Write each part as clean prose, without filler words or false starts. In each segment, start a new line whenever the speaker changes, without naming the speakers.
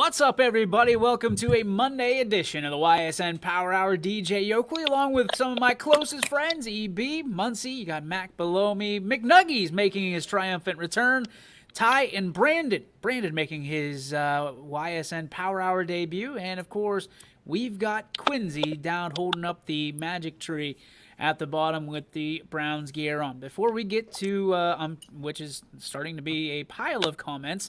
What's up, everybody? Welcome to a Monday edition of the Ysn Power Hour. DJ Yoakley, along with some of my closest friends, EB, Muncie, you got Mac below me, McNuggies making his triumphant return, Ty and Brandon. Brandon making his YSN Power Hour debut, and of course, we've got Quincy down holding up the magic tree at the bottom with the Browns gear on. Before we get to, which is starting to be a pile of comments,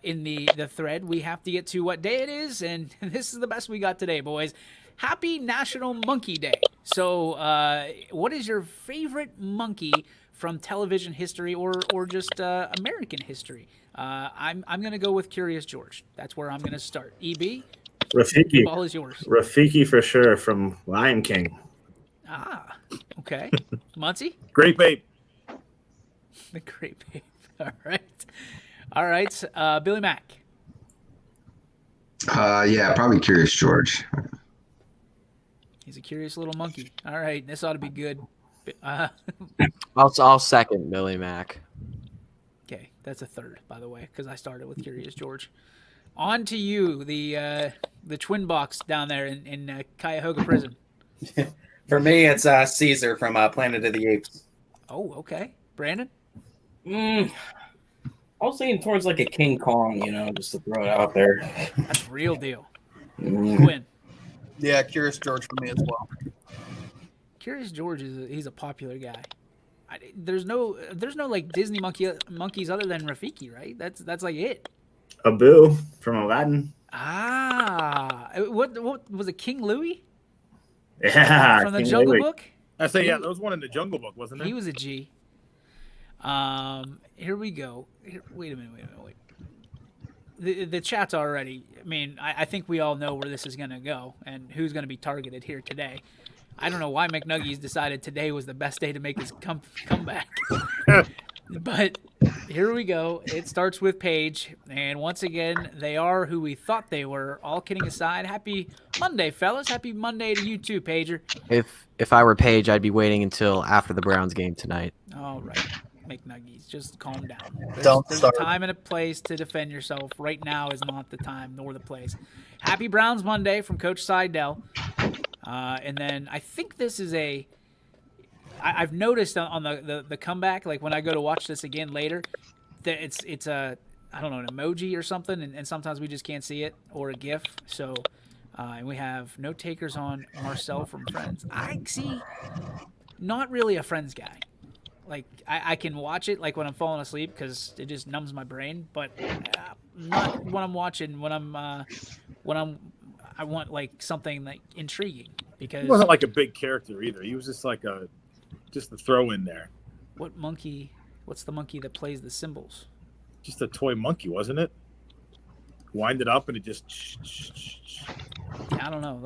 in the thread, we have to get to what day it is, and this is the best we got today, boys. Happy National Monkey Day. So, what is your favorite monkey from television history or just American history? I'm gonna go with Curious George. That's where I'm gonna start. EB,
Rafiki.
the ball is yours.
Rafiki for sure from Lion King.
Ah, okay. Muncie?
Great Babe.
The Great Babe. All right. Billy Mack.
Yeah, probably Curious George.
He's a curious little monkey. All right, this ought to be good.
I'll second Billy Mack.
Okay, that's a third, by the way, because I started with Curious George. On to you, the twin box down there in Cuyahoga Prison.
For me, it's Caesar from Planet of the Apes.
Oh, okay. Brandon?
I was leaning towards like a King Kong, just to throw it out there.
That's real deal. Quinn?
Yeah, Curious George for me as well.
Curious George he's a popular guy. There's no like Disney monkeys other than Rafiki, right? That's like it.
Abu from Aladdin.
Ah, what was it? King Louis?
Yeah,
from the
King
Jungle
Louis.
Book.
I say, yeah, there was one in the Jungle Book, wasn't there?
He was a G. Here we go. Wait a minute. The chat's already. I mean, I think we all know where this is going to go and who's going to be targeted here today. I don't know why McNuggies decided today was the best day to make his comeback. But here we go. It starts with Paige, and once again, they are who we thought they were. All kidding aside, happy Monday, fellas. Happy Monday to you too, Pager.
If I were Paige, I'd be waiting until after the Browns game tonight.
All right, McNuggies, just calm down. There's a time and a place to defend yourself. Right now is not the time nor the place. Happy Browns Monday from Coach Seidel. And then I think this is I've noticed on the comeback, like when I go to watch this again later, that it's a, I don't know, an emoji or something, and sometimes we just can't see it, or a GIF. So, and we have no takers on Marcel from Friends. I see, not really a Friends guy. Like I can watch it like when I'm falling asleep because it just numbs my brain, but not when I'm watching. I want like something like intriguing because
he wasn't like a big character either. He was just like a throw in there.
What monkey? What's the monkey that plays the cymbals?
Just a toy monkey, wasn't it? Wind it up and it just.
Yeah, I don't know.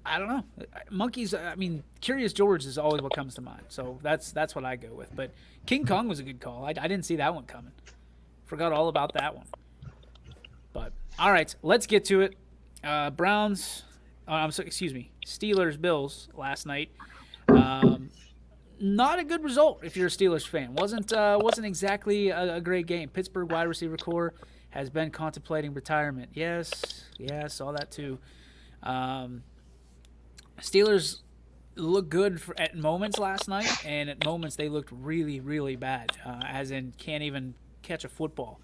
I don't know. Monkeys. I mean, Curious George is always what comes to mind. So that's what I go with. But King Kong was a good call. I didn't see that one coming. Forgot all about that one. But all right, let's get to it. Browns. Steelers Bills last night. Not a good result if you're a Steelers fan. Wasn't exactly a great game. Pittsburgh wide receiver core has been contemplating retirement. Yes, saw that too. Steelers looked good at moments last night, and at moments they looked really, really bad, as in can't even catch a football.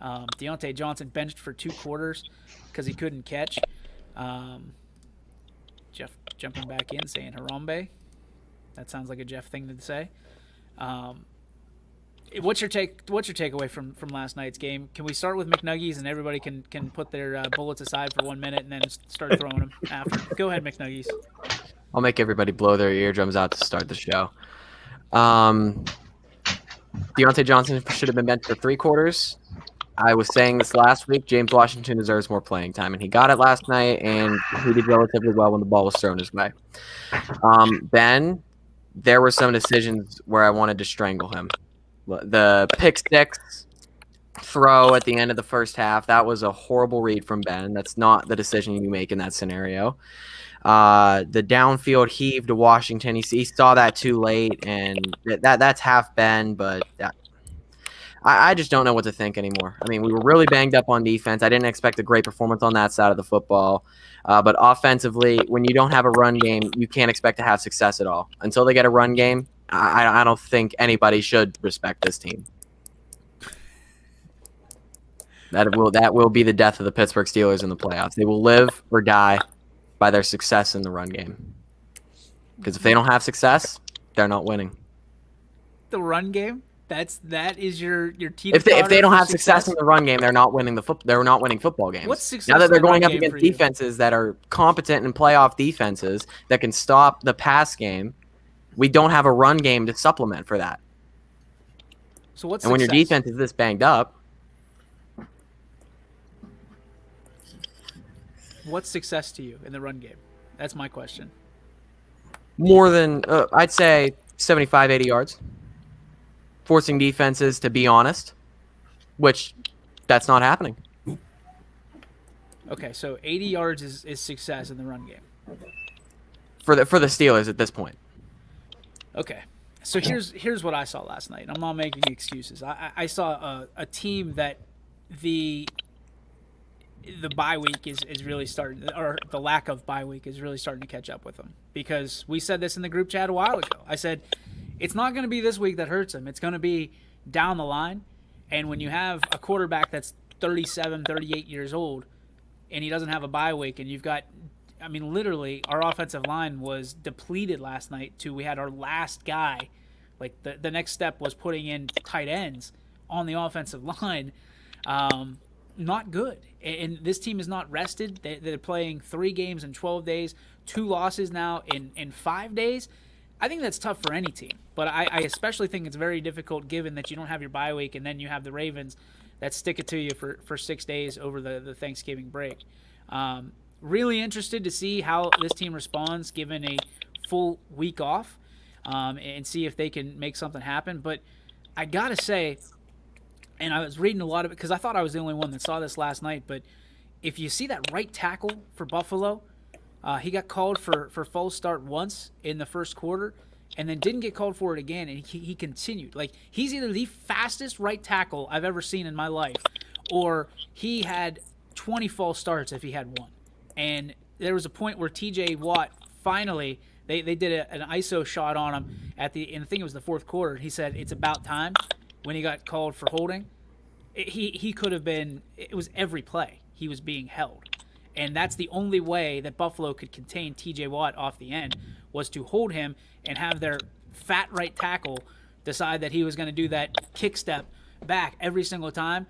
Deontay Johnson benched for 2 quarters because he couldn't catch. Jeff jumping back in saying Harambe. That sounds like a Jeff thing to say. What's your takeaway from last night's game? Can we start with McNuggies and everybody can put their bullets aside for 1 minute and then start throwing them after? Go ahead, McNuggies.
I'll make everybody blow their eardrums out to start the show. Deontay Johnson should have been benched for 3 quarters. I was saying this last week. James Washington deserves more playing time, and he got it last night, and he did relatively well when the ball was thrown his way. Ben, there were some decisions where I wanted to strangle him. The pick six throw at the end of the first half, that was a horrible read from Ben. That's not the decision you make in that scenario. The downfield heave to Washington, he saw that too late, and that's half Ben, but I just don't know what to think anymore. I mean, we were really banged up on defense. I didn't expect a great performance on that side of the football. But offensively, when you don't have a run game, you can't expect to have success at all. Until they get a run game, I don't think anybody should respect this team. That will be the death of the Pittsburgh Steelers in the playoffs. They will live or die by their success in the run game. Because if they don't have success, they're not winning.
The run game? That is your team.
If they don't have success in the run game, they're not winning they're not winning football games.
What's success
now that they're
in the
going
run
up
game
against
for you?
defenses that are competent and playoff defenses that can stop the pass game, we don't have a run game to supplement for that.
So what's
And when your
success?
defense is this banged up,
What's success to you in the run game? That's my question.
more than I'd say 75, 80 yards. Forcing defenses to be honest, which that's not happening.
Okay, so 80 yards is success in the run game.
For the Steelers at this point.
Okay, so here's what I saw last night. I'm not making excuses. I saw a team that the bye week is really starting, or the lack of bye week is really starting to catch up with them. Because we said this in the group chat a while ago. I said, it's not going to be this week that hurts them. It's going to be down the line. And when you have a quarterback that's 37, 38 years old, and he doesn't have a bye week, and you've got, I mean, literally, our offensive line was depleted last night to we had our last guy. Like, the next step was putting in tight ends on the offensive line. Not good. And this team is not rested. They're playing 3 games in 12 days, 2 losses now in 5 days. I think that's tough for any team. But I especially think it's very difficult given that you don't have your bye week and then you have the Ravens that stick it to you for 6 days over the Thanksgiving break. Really interested to see how this team responds given a full week off and see if they can make something happen. But I got to say, and I was reading a lot of it because I thought I was the only one that saw this last night, but if you see that right tackle for Buffalo, he got called for false start once in the first quarter and then didn't get called for it again, and he continued. Like, he's either the fastest right tackle I've ever seen in my life, or he had 20 false starts if he had one. And there was a point where TJ Watt finally, they did an ISO shot on him and I think it was the fourth quarter. He said it's about time when he got called for holding. He could have been, it was every play he was being held. And that's the only way that Buffalo could contain TJ Watt off the end, was to hold him and have their fat right tackle decide that he was going to do that kick step back every single time,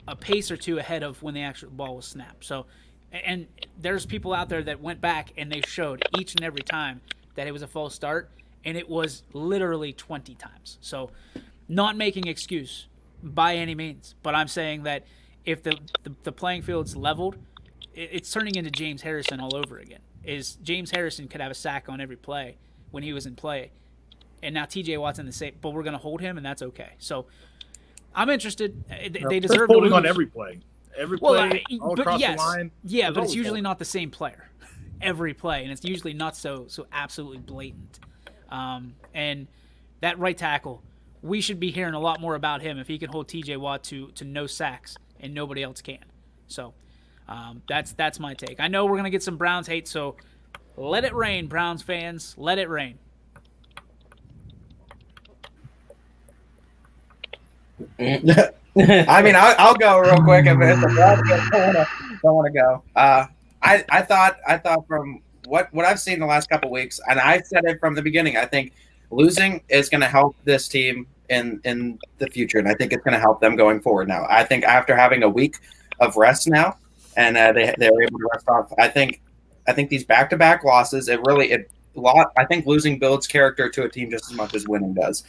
a pace or two ahead of when the actual ball was snapped. So, and there's people out there that went back and they showed each and every time that it was a false start, and it was literally 20 times. So, not making excuse by any means, but I'm saying that if the playing field's leveled, it's turning into James Harrison all over again. Is James Harrison could have a sack on every play when he was in play, and now TJ Watt's in the same, but we're going to hold him, and that's okay. So I'm interested. They deserve to
holding
lose.
on every play. Every play, all
but
across
yes,
the line.
yeah,
There's
but it's
always
usually
holding.
not the same player every play, and it's usually not so absolutely blatant. And that right tackle, we should be hearing a lot more about him if he can hold TJ Watt to no sacks and nobody else can. So that's my take. I know we're going to get some Browns hate, so let it rain, Browns fans. Let it rain.
I mean, I'll go real quick if the Browns don't want to go. I thought from what I've seen the last couple weeks, and I said it from the beginning, I think losing is going to help this team in the future, and I think it's going to help them going forward. Now, I think after having a week of rest now, and they were able to rest off, I think these back-to-back losses, I think losing builds character to a team just as much as winning does.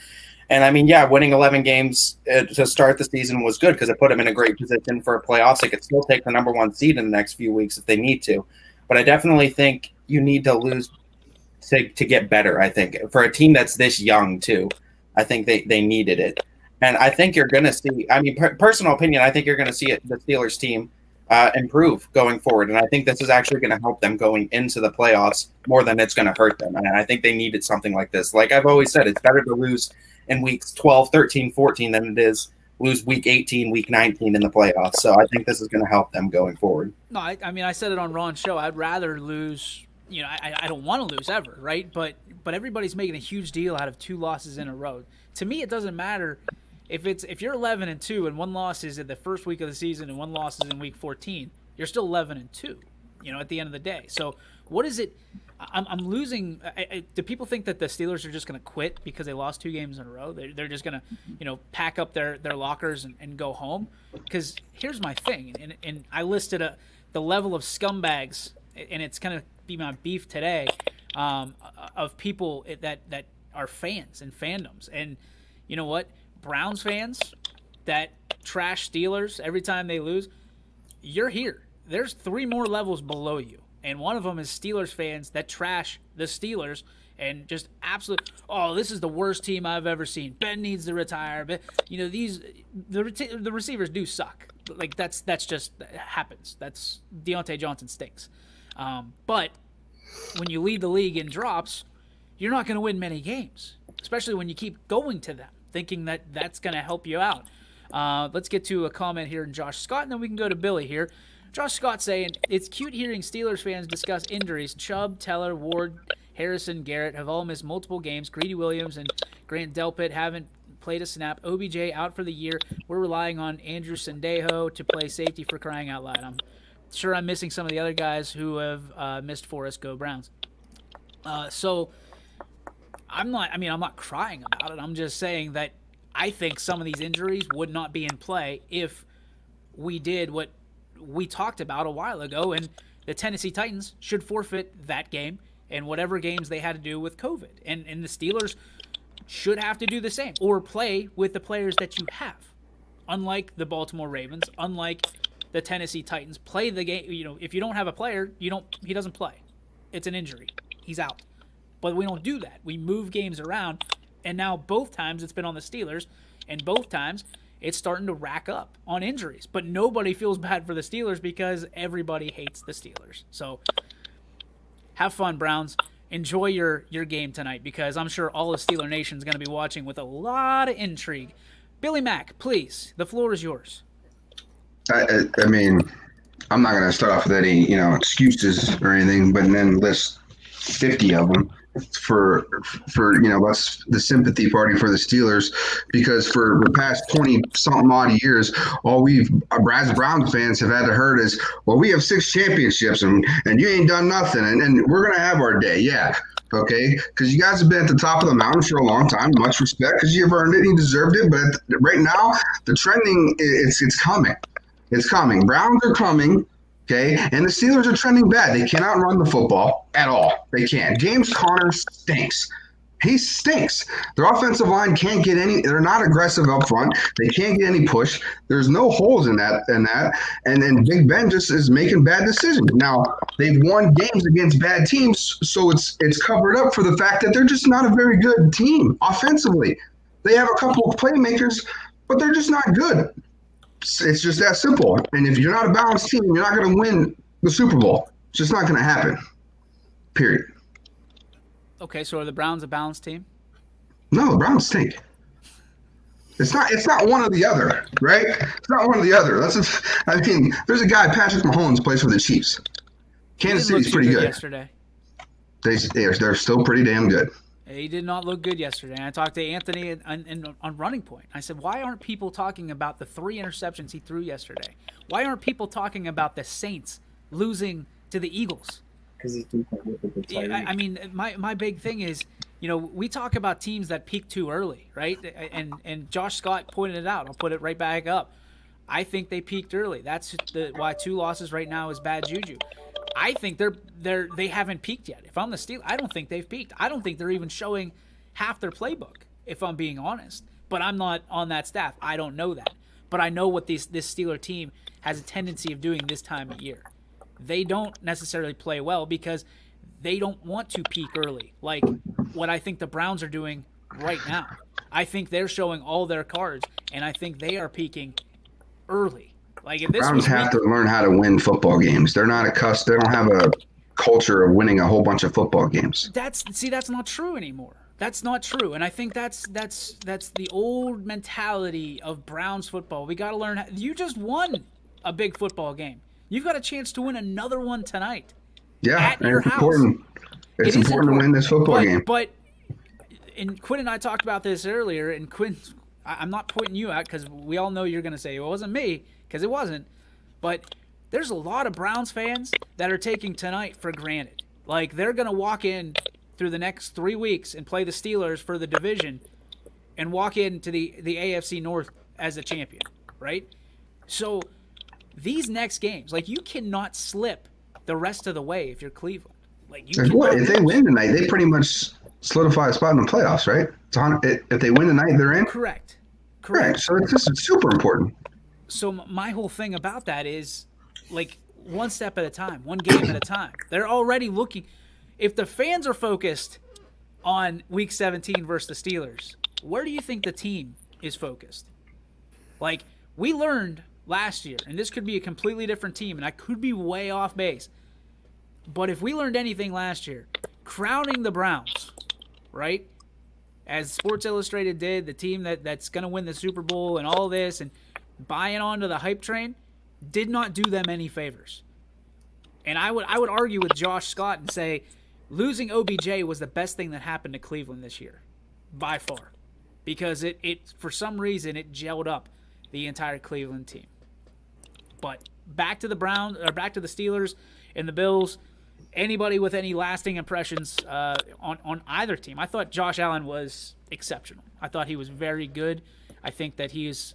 And I mean, yeah, winning 11 games to start the season was good because it put them in a great position for playoffs. They could still take the number 1 seed in the next few weeks if they need to. But I definitely think you need to lose to get better, I think. For a team that's this young, too, I think they needed it. And I think you're going to see, I mean, personal opinion, I think you're going to see the Steelers team improve going forward. And I think this is actually going to help them going into the playoffs more than it's going to hurt them. And I think they needed something like this. Like I've always said, it's better to lose in weeks 12, 13, 14 than it is lose week 18, week 19 in the playoffs. So I think this is going to help them going forward.
No, I mean, I said it on Ron's show. I'd rather lose. You know, I don't want to lose ever, right? But everybody's making a huge deal out of 2 losses in a row. To me, it doesn't matter if you're 11-2 and 1 loss is at the first week of the season and 1 loss is in week 14. You're still 11-2. You know, at the end of the day. So what is it? I'm losing. Do people think that the Steelers are just going to quit because they lost 2 games in a row? They're just going to, you know, pack up their lockers and go home? Because here's my thing, and I listed the level of scumbags, and it's going to be my beef today, of people that are fans and fandoms. And you know what? Browns fans that trash Steelers every time they lose, you're here. There's 3 more levels below you. And one of them is Steelers fans that trash the Steelers and just this is the worst team I've ever seen. Ben needs to retire. But, you know, the receivers do suck. Like, that's just that happens. That's Deontay Johnson stinks. But when you lead the league in drops, you're not going to win many games, especially when you keep going to them, thinking that that's going to help you out. Let's get to a comment here in Josh Scott, and then we can go to Billy here. Josh Scott saying, it's cute hearing Steelers fans discuss injuries. Chubb, Teller, Ward, Harrison, Garrett have all missed multiple games. Greedy Williams and Grant Delpit haven't played a snap. OBJ out for the year. We're relying on Andrew Sendejo to play safety, for crying out loud. I'm sure I'm missing some of the other guys who have missed for us. Go Browns. So I'm not crying about it. I'm just saying that I think some of these injuries would not be in play if we did what we talked about a while ago, and the Tennessee Titans should forfeit that game and whatever games they had to do with COVID. And the Steelers should have to do the same, or play with the players that you have. Unlike the Baltimore Ravens, unlike the Tennessee Titans, play the game. You know, if you don't have a player, he doesn't play. It's an injury. He's out. But we don't do that. We move games around, and now both times it's been on the Steelers, and both times it's starting to rack up on injuries. But nobody feels bad for the Steelers because everybody hates the Steelers. So have fun, Browns. Enjoy your game tonight, because I'm sure all of Steeler Nation is going to be watching with a lot of intrigue. Billy Mack, please, the floor is yours.
I mean, I'm not going to start off with any, excuses or anything, but then list 50 of them for that's the sympathy party for the Steelers, because for the past 20 something odd years, all as Browns fans have had to heard is, well, we have 6 championships and you ain't done nothing, and we're gonna have our day. Yeah, okay, because you guys have been at the top of the mountain for a long time. Much respect, because you've earned it and you deserved it. But right now, the trending it's coming. It's coming. Browns are coming. Okay, and the Steelers are trending bad. They cannot run the football at all. They can't. James Conner stinks. He stinks. Their offensive line can't get any. They're not aggressive up front. They can't get any push. There's no holes in that. And then Big Ben just is making bad decisions. Now, they've won games against bad teams, so it's covered up for the fact that they're just not a very good team offensively. They have a couple of playmakers, but they're just not good. It's just that simple. And if you're not a balanced team, you're not going to win the Super Bowl. It's just not going to happen. Period.
Okay, so are the Browns a balanced team?
No, the Browns stink. It's not one or the other, right? It's not one or the other. There's a guy, Patrick Mahomes, plays for the Chiefs. Kansas City's pretty good.
Yesterday.
They're still pretty damn good.
He did not look good yesterday. And I talked to Anthony on Running Point. I said, why aren't people talking about the 3 interceptions he threw yesterday? Why aren't people talking about the Saints losing to the Eagles?
Because he's too with the Tyree.
I mean, my big thing is, we talk about teams that peak too early, right? And Josh Scott pointed it out. I'll put it right back up. I think they peaked early. That's why 2 losses right now is bad juju. I think they haven't peaked yet. If I'm the Steelers, I don't think they've peaked. I don't think they're even showing half their playbook, if I'm being honest. But I'm not on that staff. I don't know that. But I know what this Steeler team has a tendency of doing this time of year. They don't necessarily play well because they don't want to peak early, like what I think the Browns are doing right now. I think they're showing all their cards, and I think they are peaking early. Like, if this
Browns have to learn how to win football games. They're not accustomed. They don't have a culture of winning a whole bunch of football games.
That's not true anymore. That's not true, and I think that's the old mentality of Browns football. We got to learn. You just won a big football game. You've got a chance to win another one tonight.
Yeah,
at your
it's
house.
important. It's important to win this football game.
But and Quinn and I talked about this earlier, and Quinn, I'm not pointing you out because we all know you're going to say it wasn't me, because it wasn't. But there's a lot of Browns fans that are taking tonight for granted. Like, they're going to walk in through the next 3 weeks and play the Steelers for the division and walk into the AFC North as a champion, right? So these next games, like, you cannot slip the rest of the way if you're Cleveland. Like,
if they win tonight, they pretty much solidify a spot in the playoffs, right? If they win tonight, they're in.
Correct.
So it's just super important.
So my whole thing about that is, like, one step at a time, one game at a time. They're already looking. If the fans are focused on Week 17 versus the Steelers, where do you think the team is focused? Like, we learned last year, and this could be a completely different team, and I could be way off base. But if we learned anything last year, crowning the Browns, right, as Sports Illustrated did, the team that's going to win the Super Bowl and all this, and buying onto the hype train, did not do them any favors. And I would argue with Josh Scott and say losing OBJ was the best thing that happened to Cleveland this year, by far, because it for some reason it gelled up the entire Cleveland team. But back to the Browns, or back to the Steelers and the Bills. Anybody with any lasting impressions on either team? I thought Josh Allen was exceptional. I thought he was very good. I think that he is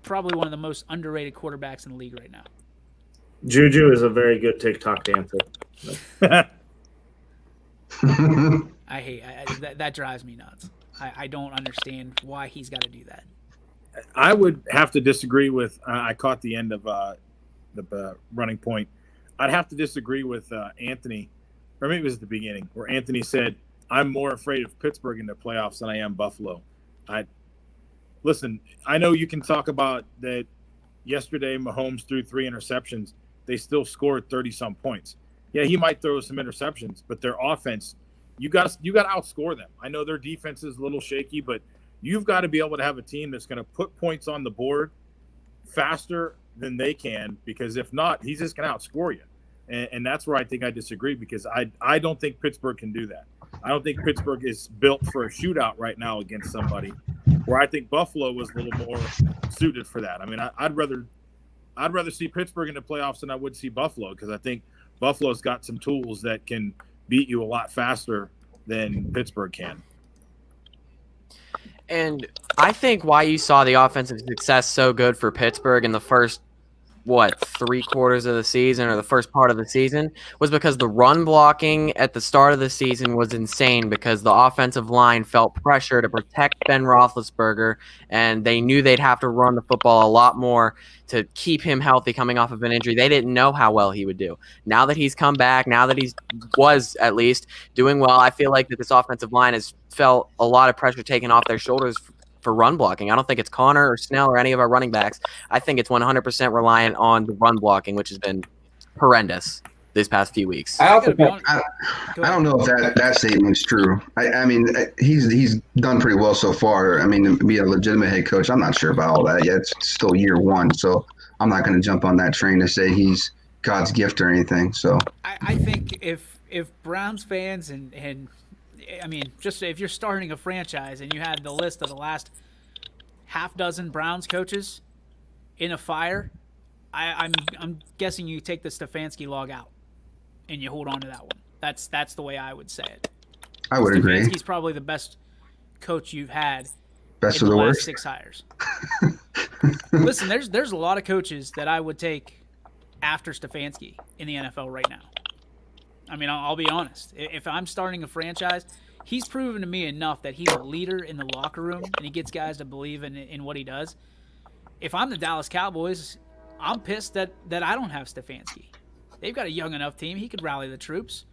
probably one of the most underrated quarterbacks in the league right now.
Juju is a very good TikTok dancer.
I hate that drives me nuts. I don't understand why he's got to do that.
I would have to disagree with. I caught the end of the running point. I'd have to disagree with Anthony, or maybe it was at the beginning, where Anthony said, "I'm more afraid of Pittsburgh in the playoffs than I am Buffalo." Listen, I know you can talk about that. Yesterday, Mahomes threw 3 interceptions. They still scored 30-some points. Yeah, he might throw some interceptions, but their offense, you got to outscore them. I know their defense is a little shaky, but you've got to be able to have a team that's going to put points on the board faster than they can, because if not, he's just going to outscore you. And that's where I think I disagree, because I don't think Pittsburgh can do that. I don't think Pittsburgh is built for a shootout right now against somebody, where I think Buffalo was a little more suited for that. I mean, I'd rather see Pittsburgh in the playoffs than I would see Buffalo, because I think Buffalo's got some tools that can beat you a lot faster than Pittsburgh can.
And I think why you saw the offensive success so good for Pittsburgh in the first, 3 quarters of the season, or the first part of the season, was because the run blocking at the start of the season was insane, because the offensive line felt pressure to protect Ben Roethlisberger, and they knew they'd have to run the football a lot more to keep him healthy coming off of an injury. They didn't know how well he would do. Now that he's come back, now that he was at least doing well, I feel like that this offensive line has felt a lot of pressure taken off their shoulders for run blocking. I don't think it's Connor or Snell or any of our running backs. I think it's 100% reliant on the run blocking, which has been horrendous these past few weeks.
I don't know if that statement's true. I mean, he's done pretty well so far. I mean, to be a legitimate head coach, I'm not sure about all that yet. It's still year 1, so I'm not going to jump on that train to say he's God's gift or anything. So
I think if Browns fans and I mean, just if you're starting a franchise and you had the list of the last half dozen Browns coaches in a fire, I'm guessing you take the Stefanski log out and you hold on to that one. That's the way I would say it.
I would agree.
Stefanski's probably the best coach you've had
best
in
of
the
the
last
worst.
6 hires. Listen, there's a lot of coaches that I would take after Stefanski in the NFL right now. I mean, I'll be honest. If I'm starting a franchise, he's proven to me enough that he's a leader in the locker room and he gets guys to believe in what he does. If I'm the Dallas Cowboys, I'm pissed that I don't have Stefanski. They've got a young enough team. He could rally the troops.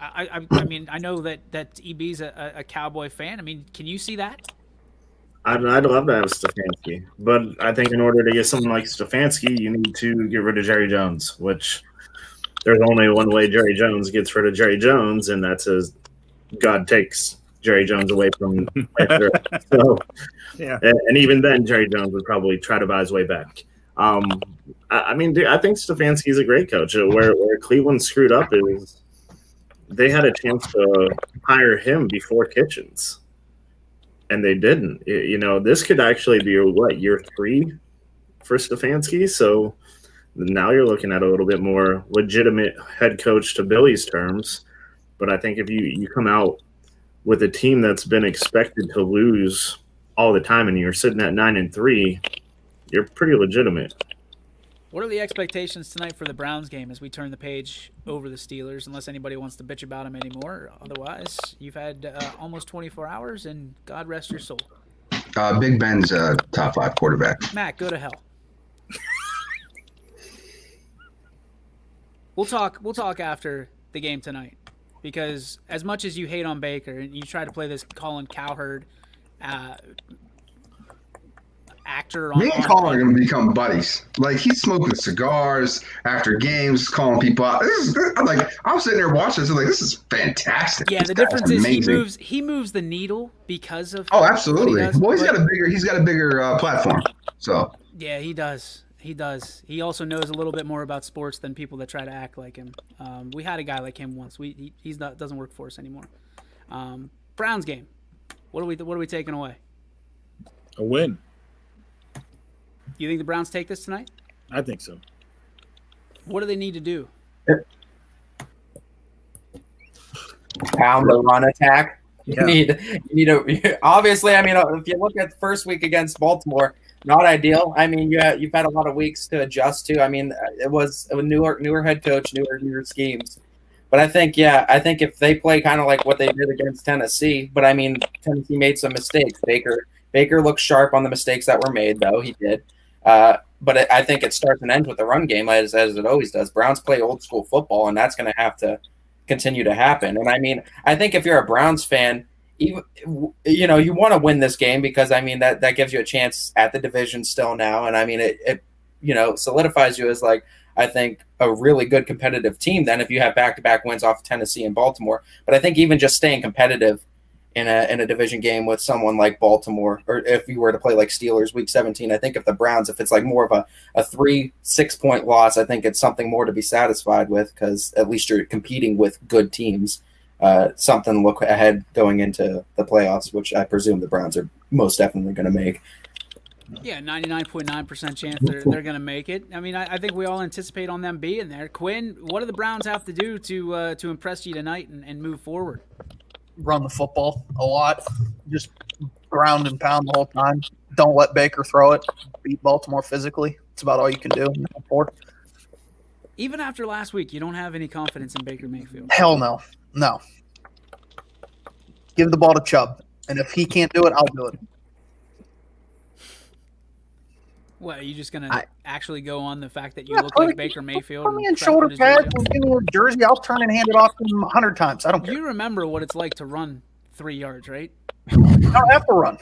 I mean, I know that EB's a Cowboy fan. I mean, can you see that?
I'd love to have Stefanski, but I think in order to get someone like Stefanski, you need to get rid of Jerry Jones, which there's only one way Jerry Jones gets rid of Jerry Jones, and that's as God takes. Jerry Jones away from Arthur. So,
Yeah.
and even then, Jerry Jones would probably try to buy his way back. I mean, dude, I think Stefanski's a great coach. Where Cleveland screwed up is they had a chance to hire him before Kitchens, and they didn't. You know, this could actually be year 3 for Stefanski. So now you're looking at a little bit more legitimate head coach to Billy's terms. But I think if you come out with a team that's been expected to lose all the time and you're sitting at 9-3, you're pretty legitimate.
What are the expectations tonight for the Browns game as we turn the page over the Steelers, unless anybody wants to bitch about them anymore? Otherwise, you've had almost 24 hours, and God rest your soul.
Big Ben's a top 5 quarterback.
Matt, go to hell. We'll talk after the game tonight, because as much as you hate on Baker and you try to play this Colin Cowherd actor on
Me and Colin are going to become buddies. Like, he's smoking cigars after games, calling people out. I'm sitting there watching this, like, this is fantastic.
Yeah,
this
the
guy's
difference is
amazing.
he moves the needle because of
Oh, absolutely.
what he does,
Well, he's
but-
got a bigger platform. So
Yeah, he does. He does. He also knows a little bit more about sports than people that try to act like him. We had a guy like him once. He's not doesn't work for us anymore. Browns game. What are we taking away?
A win.
You think the Browns take this tonight?
I think so.
What do they need to do?
Pound the run attack.
Yeah.
You need to obviously. I mean, if you look at the first week against Baltimore, not ideal. I mean, you've had a lot of weeks to adjust to. I mean, it was a newer head coach, newer schemes. But I think if they play kind of like what they did against Tennessee, but I mean, Tennessee made some mistakes. Baker looked sharp on the mistakes that were made, though he did. But I think it starts and ends with the run game, as it always does. Browns play old school football, and that's going to have to continue to happen. And I mean, I think if you're a Browns fan, you want to win this game, because I mean that gives you a chance at the division still now, and I mean it solidifies you as, like, I think, a really good competitive team then if you have back-to-back wins off of Tennessee and Baltimore. But I think even just staying competitive in a division game with someone like Baltimore, or if you were to play like Steelers week 17, I think if the Browns, if it's like more of a 3-6 point loss, I think it's something more to be satisfied with, because at least you're competing with good teams. Something to look ahead going into the playoffs, which I presume the Browns are most definitely going to make.
Yeah, 99.9% chance they're going to make it. I mean, I think we all anticipate on them being there. Quinn, what do the Browns have to do to impress you tonight and move forward?
Run the football a lot. Just ground and pound the whole time. Don't let Baker throw it. Beat Baltimore physically. It's about all you can do.
Even after last week, you don't have any confidence in Baker Mayfield.
Hell no. No. Give the ball to Chubb. And if he can't do it, I'll do it.
What, are you just going to actually go on the fact that you look
put
like Baker Mayfield?
Put me in
and
shoulder
his
pads
jersey?
and give me a jersey. I'll turn and hand it off to him 100 times. I don't care.
You remember what it's like to run 3 yards, right?
I don't have to run.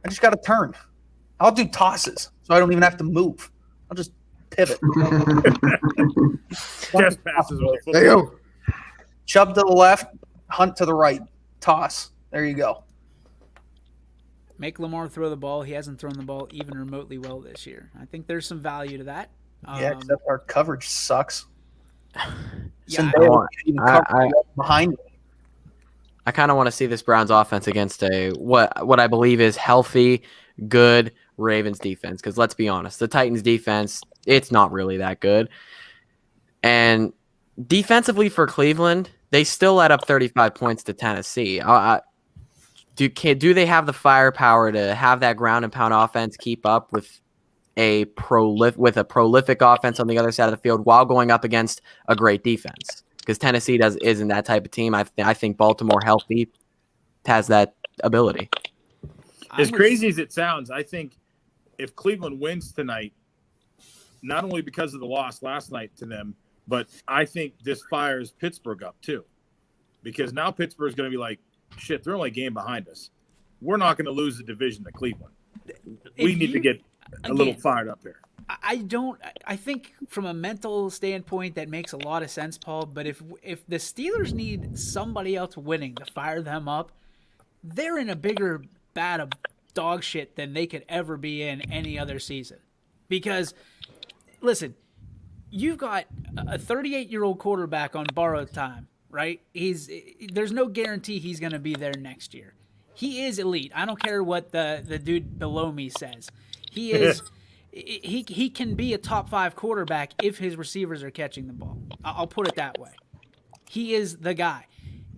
I just got to turn. I'll do tosses, so I don't even have to move. I'll just pivot.
Chest passes with a football.
There you go. Chubb to the left, Hunt to the right. Toss. There you go.
Make Lamar throw the ball. He hasn't thrown the ball even remotely well this year. I think there's some value to that.
Yeah, except our coverage sucks.
Yeah,
Behind me.
I kind of want to see this Browns offense against what I believe is healthy, good Ravens defense. Because let's be honest, the Titans defense, it's not really that good. And defensively for Cleveland, they still let up 35 points to Tennessee. Do they have the firepower to have that ground and pound offense keep up with a prolific offense on the other side of the field while going up against a great defense? Because Tennessee isn't that type of team. I think Baltimore healthy has that ability.
As crazy as it sounds, I think if Cleveland wins tonight, not only because of the loss last night to them, but I think this fires Pittsburgh up too. Because now Pittsburgh's going to be like, shit, they're only a game behind us. We're not going to lose the division to Cleveland. We need to get a little fired up here.
I think from a mental standpoint that makes a lot of sense, Paul. But if the Steelers need somebody else winning to fire them up, they're in a bigger bat of dog shit than they could ever be in any other season. Because, listen, you've got a 38-year-old quarterback on borrowed time, right? There's no guarantee he's going to be there next year. He is elite. I don't care what the dude below me says. He is. He can be a top 5 quarterback if his receivers are catching the ball. I'll put it that way. He is the guy.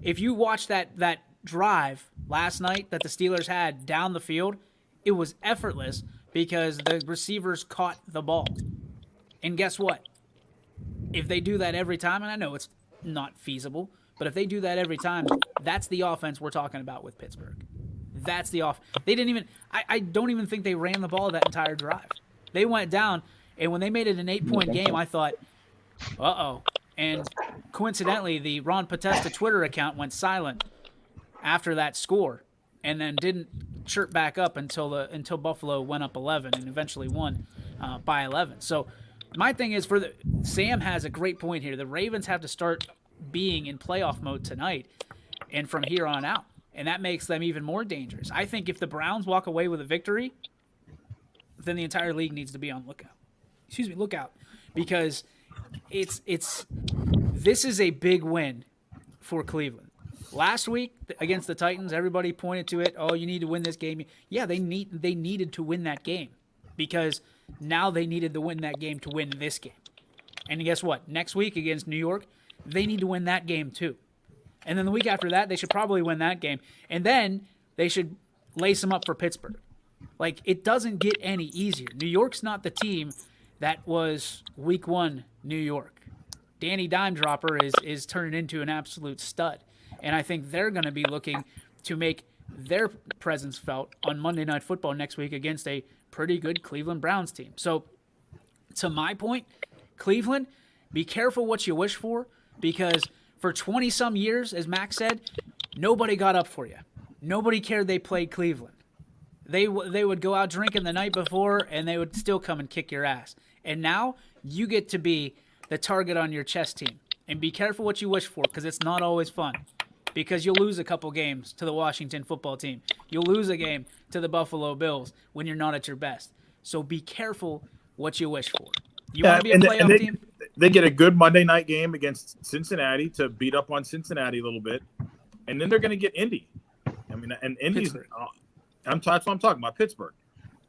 If you watch that drive last night that the Steelers had down the field, it was effortless because the receivers caught the ball. And guess what? If they do that every time, and I know it's not feasible, but if they do that every time, that's the offense we're talking about with Pittsburgh. That's the off. They didn't even. I don't even think they ran the ball that entire drive. They went down, and when they made it an 8-point game, I thought, uh-oh. And coincidentally, the Ron Podesta Twitter account went silent after that score, and then didn't chirp back up until Buffalo went up 11 and eventually won by 11. So my thing is, Sam has a great point here. The Ravens have to start being in playoff mode tonight and from here on out, and that makes them even more dangerous. I think if the Browns walk away with a victory, then the entire league needs to be on lookout, because this is a big win for Cleveland. Last week against the Titans, everybody pointed to it. Oh, you need to win this game. Yeah, they needed to win that game, because now they needed to win that game to win this game. And guess what? Next week against New York, they need to win that game too. And then the week after that, they should probably win that game. And then they should lace them up for Pittsburgh. Like, it doesn't get any easier. New York's not the team that was week 1 New York. Danny Dime Dropper is turning into an absolute stud. And I think they're going to be looking to make their presence felt on Monday Night Football next week against a pretty good Cleveland Browns team. So, to my point, Cleveland, be careful what you wish for, because for 20-some years, as Max said, nobody got up for you. Nobody cared they played Cleveland. They would go out drinking the night before, and they would still come and kick your ass. And now you get to be the target on your chess team. And be careful what you wish for, because it's not always fun. Because you'll lose a couple games to the Washington football team. You'll lose a game to the Buffalo Bills when you're not at your best. So be careful what you wish for. You want to be a playoff team?
They get a good Monday night game against Cincinnati to beat up on Cincinnati a little bit. And then they're going to get Indy. I mean, and Indy's that's what I'm talking about, Pittsburgh.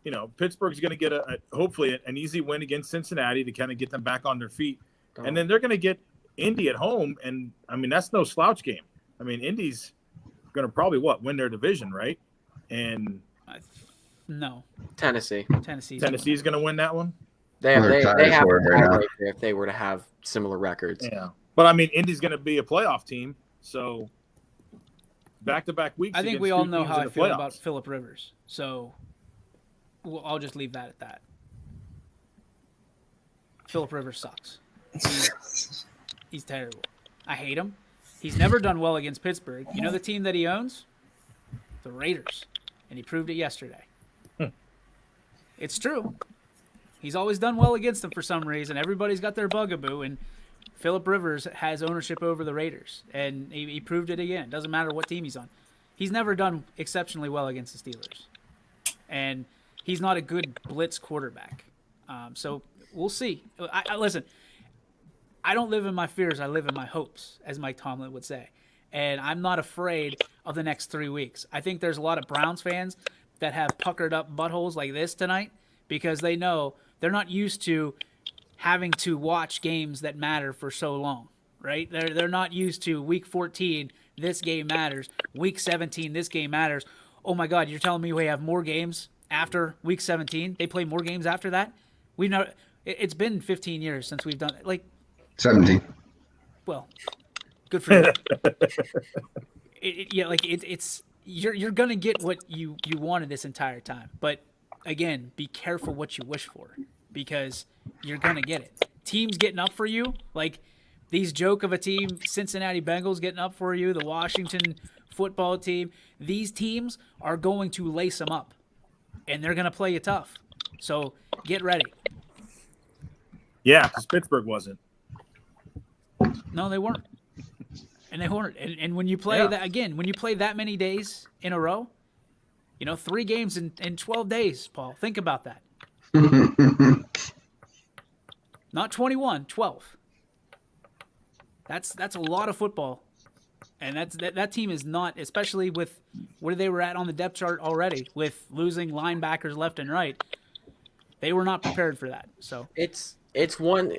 You know, Pittsburgh's going to get hopefully an easy win against Cincinnati to kind of get them back on their feet. And then they're going to get Indy at home. And, I mean, that's no slouch game. I mean, Indy's going to probably, win their division, right? And
no.
Tennessee's
going to win that one?
They have a tiebreaker if they were to have similar records.
Yeah. But, I mean, Indy's going to be a playoff team, so back-to-back weeks.
I think we all know how I feel about Phillip Rivers, so I'll just leave that at that. Phillip Rivers sucks. He's terrible. I hate him. He's never done well against Pittsburgh. You know the team that he owns? The Raiders. And he proved it yesterday. It's true. He's always done well against them for some reason. Everybody's got their bugaboo, and Phillip Rivers has ownership over the Raiders, and he proved it again. Doesn't matter what team he's on. He's never done exceptionally well against the Steelers. And he's not a good blitz quarterback. So we'll see. Listen, I don't live in my fears. I live in my hopes, as Mike Tomlin would say. And I'm not afraid of the next 3 weeks. I think there's a lot of Browns fans that have puckered up buttholes like this tonight because they know they're not used to having to watch games that matter for so long, right? They're not used to week 14, this game matters. Week 17, this game matters. Oh, my God, you're telling me we have more games after week 17? They play more games after that? It's been 15 years since we've done it.
17.
Well, good for you. You're gonna get what you wanted this entire time. But again, be careful what you wish for, because you're gonna get it. Teams getting up for you, like these joke of a team, Cincinnati Bengals getting up for you, the Washington football team. These teams are going to lace them up, and they're gonna play you tough. So get ready. Yeah,
because Pittsburgh wasn't.
No, they weren't. And they weren't. And when you play that again, when you play that many days in a row, 3 games in 12 days, Paul. Think about that. Not 21, 12. That's a lot of football. And that team is not, especially with where they were at on the depth chart already, with losing linebackers left and right. They were not prepared for that. So
it's one.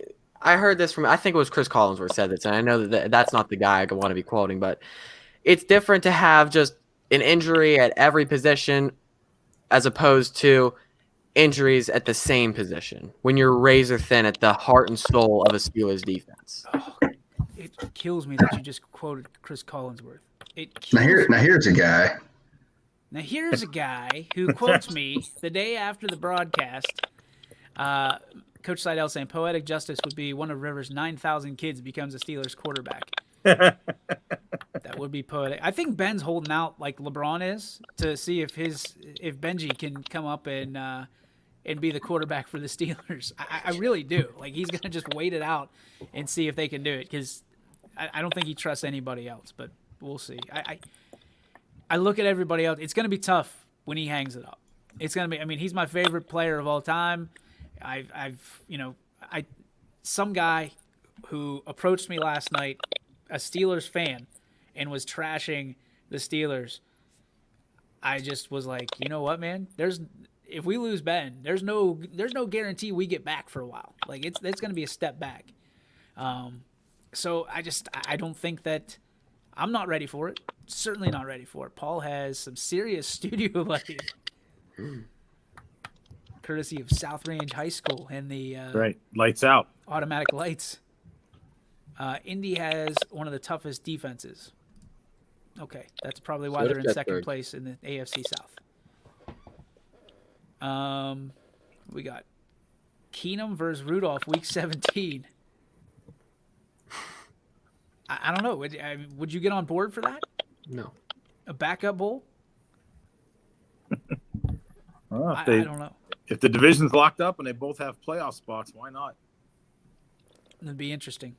I heard this from, I think it was Chris Collinsworth said this, and I know that's not the guy I want to be quoting, but it's different to have just an injury at every position as opposed to injuries at the same position when you're razor thin at the heart and soul of a Steelers defense.
Oh, it kills me that you just quoted Chris Collinsworth. Now
here's a guy.
Now here's a guy who quotes me the day after the broadcast. Coach Seidel saying poetic justice would be one of Rivers' 9,000 kids becomes a Steelers quarterback. That would be poetic. I think Ben's holding out like LeBron is to see if Benji can come up and be the quarterback for the Steelers. I really do. Like, he's going to just wait it out and see if they can do it, because I don't think he trusts anybody else, but we'll see. I look at everybody else. It's going to be tough when he hangs it up. It's going to be, he's my favorite player of all time. Some guy who approached me last night, a Steelers fan, and was trashing the Steelers. I just was like, you know what, man? If we lose Ben, there's no guarantee we get back for a while. Like, it's going to be a step back. So I don't think that I'm not ready for it. Certainly not ready for it. Paul has some serious studio lighting. Courtesy of South Range High School and the
lights out
automatic lights. Indy has one of the toughest defenses. Okay, that's probably why they're in second place in the AFC South. We got Keenum versus Rudolph, Week 17. I don't know. Would you get on board for that?
No.
A backup bowl?
I
don't know.
If the division's locked up and they both have playoff spots, why not?
It'd be interesting.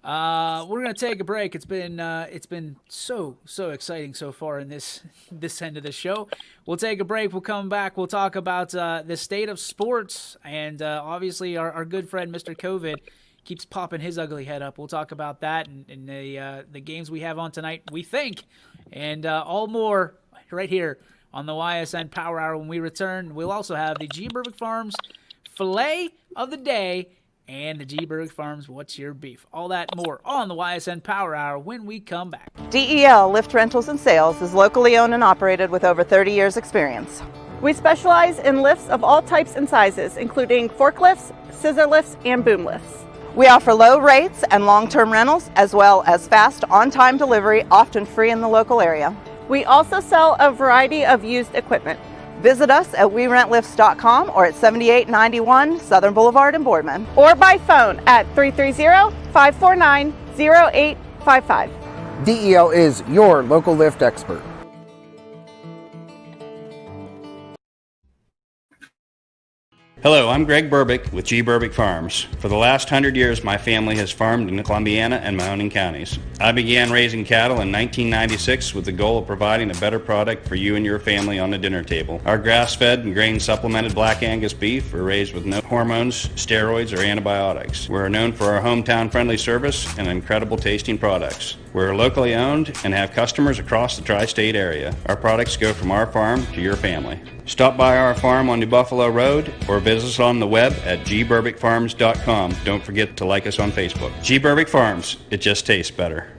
We're gonna take a break. It's been so exciting so far in this end of the show. We'll take a break. We'll come back. We'll talk about the state of sports, and obviously our good friend Mr. COVID keeps popping his ugly head up. We'll talk about that and the games we have on tonight, we think, and all more right here on the YSN Power Hour. When we return, we'll also have the G. Berwick Farms Filet of the Day and the G. Berwick Farms What's Your Beef. All that more on the YSN Power Hour when we come back.
DEL Lift Rentals and Sales is locally owned and operated with over 30 years experience. We specialize in lifts of all types and sizes, including forklifts, scissor lifts, and boom lifts. We offer low rates and long-term rentals, as well as fast on-time delivery, often free in the local area. We also sell a variety of used equipment. Visit us at WeRentLifts.com or at 7891 Southern Boulevard in Boardman, or by phone at 330-549-0855.
DEL is your local lift expert.
Hello, I'm Greg Burbick with G. Burbick Farms. For the last 100 years, my family has farmed in Columbiana and Mahoning counties. I began raising cattle in 1996 with the goal of providing a better product for you and your family on the dinner table. Our grass-fed and grain-supplemented Black Angus beef are raised with no hormones, steroids, or antibiotics. We're known for our hometown-friendly service and incredible tasting products. We're locally owned and have customers across the tri-state area. Our products go from our farm to your family. Stop by our farm on New Buffalo Road or visit us on the web at gburbickfarms.com. Don't forget to like us on Facebook. G. Burbick Farms, it just tastes better.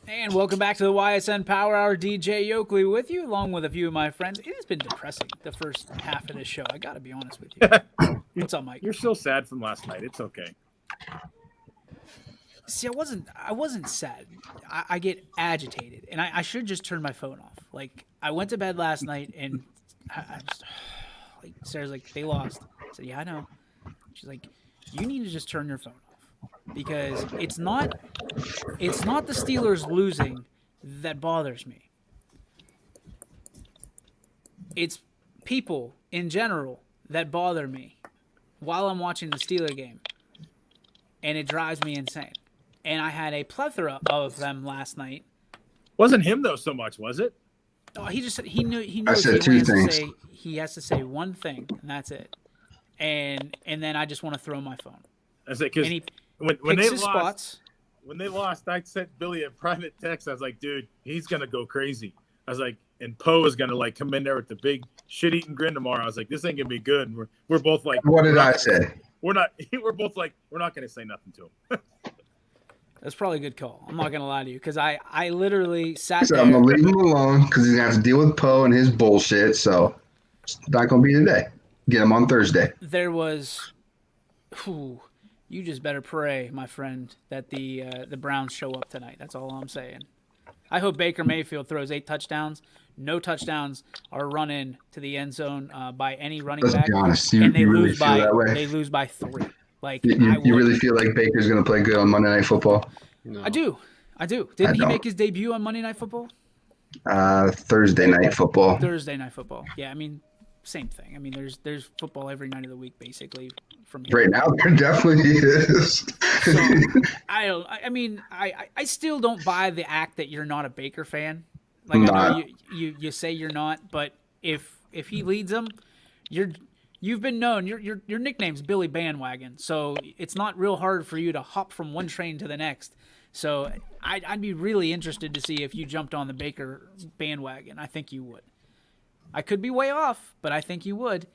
And welcome back to the YSN Power Hour. DJ Yoakley with you, along with a few of my friends. It has been depressing, the first half of this show. I got to be honest with you. What's up, Mike?
You're still sad from last night. It's okay.
See, I wasn't sad. I get agitated, and I should just turn my phone off. Like, I went to bed last night, and I just, like, Sarah's like, they lost. I said, yeah, I know. She's like, you need to just turn your phone off because it's not the Steelers losing that bothers me. It's people in general that bother me while I'm watching the Steeler game, and it drives me insane. And I had a plethora of them last night.
Wasn't him though so much, was it?
Oh, he just said he knows
I said two things.
He has to say one thing, and that's it. And then I just want to throw my phone.
I said because when they lost, I sent Billy a private text. I was like, dude, he's gonna go crazy. I was like, and Poe is gonna like come in there with the big shit-eating grin tomorrow. I was like, this ain't gonna be good. And we're both like,
what did I say?
We're not. We're both like, we're not gonna say nothing to him.
That's probably a good call. I'm not gonna lie to you because I literally sat there.
I'm gonna leave him alone because he's gonna have to deal with Poe and his bullshit. So it's not gonna be today. Get him on Thursday.
There was, you just better pray, my friend, that the Browns show up tonight. That's all I'm saying. I hope Baker Mayfield throws 8 touchdowns. No touchdowns are run in to the end zone by any running back,
be honest,
and they
really
lose by 3. Like
you really feel like Baker's gonna play good on Monday Night Football?
No. I do. Didn't he make his debut on Monday Night Football?
Thursday Night Football.
Thursday Night Football. Yeah, I mean, same thing. I mean, there's football every night of the week, basically. From here.
Right now, there definitely is.
So, I still don't buy the act that you're not a Baker fan. Like, I know you say you're not, but if he leads them, you've been known. Your nickname's Billy Bandwagon, so it's not real hard for you to hop from one train to the next. So I'd be really interested to see if you jumped on the Baker bandwagon. I think you would. I could be way off, but I think you would.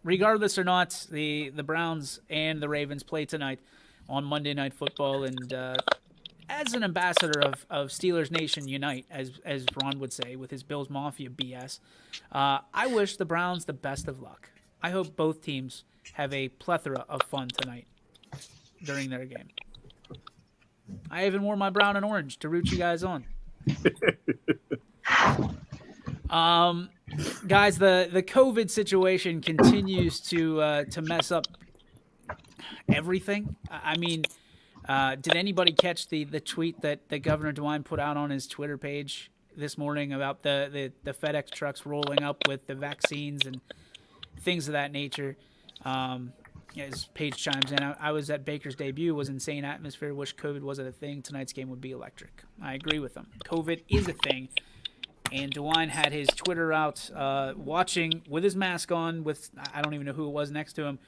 Regardless or not, the Browns and the Ravens play tonight on Monday Night Football, and as an ambassador of Steelers Nation Unite, as Ron would say with his Bills Mafia BS, I wish the Browns the best of luck. I hope both teams have a plethora of fun tonight during their game. I even wore my brown and orange to root you guys on. Guys, the COVID situation continues to mess up everything. I mean, did anybody catch the tweet that Governor DeWine put out on his Twitter page this morning about the FedEx trucks rolling up with the vaccines and things of that nature? His page chimes in. I was at Baker's debut. Was insane atmosphere. Wish COVID wasn't a thing. Tonight's game would be electric. I agree with him. COVID is a thing. And DeWine had his Twitter out watching with his mask on with, I don't even know who it was next to him.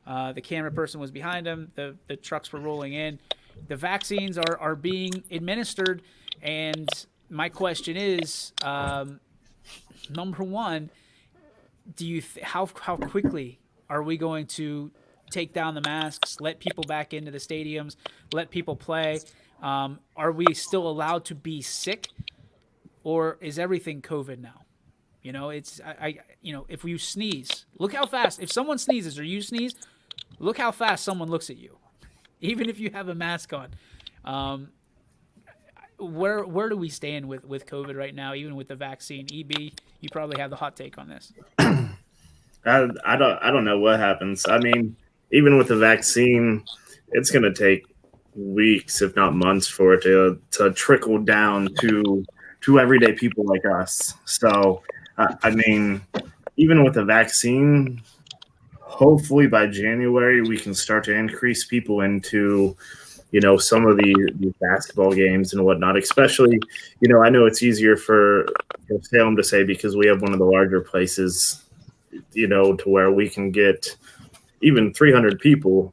The camera person was behind him. The trucks were rolling in. The vaccines are being administered. And my question is, number one, how quickly are we going to take down the masks, let people back into the stadiums, let people play? Are we still allowed to be sick? Or is everything COVID now? You know, it's if you sneeze, look how fast. If someone sneezes or you sneeze, look how fast someone looks at you, even if you have a mask on. Where do we stand with COVID right now, even with the vaccine? EB, you probably have the hot take on this.
I don't know what happens. I mean, even with the vaccine, it's going to take weeks, if not months, for it to trickle down to everyday people like us. So, I mean, even with the vaccine, hopefully by January we can start to increase people into, some of the basketball games and whatnot. Especially, I know it's easier for Salem to say because we have one of the larger places, to where we can get even 300 people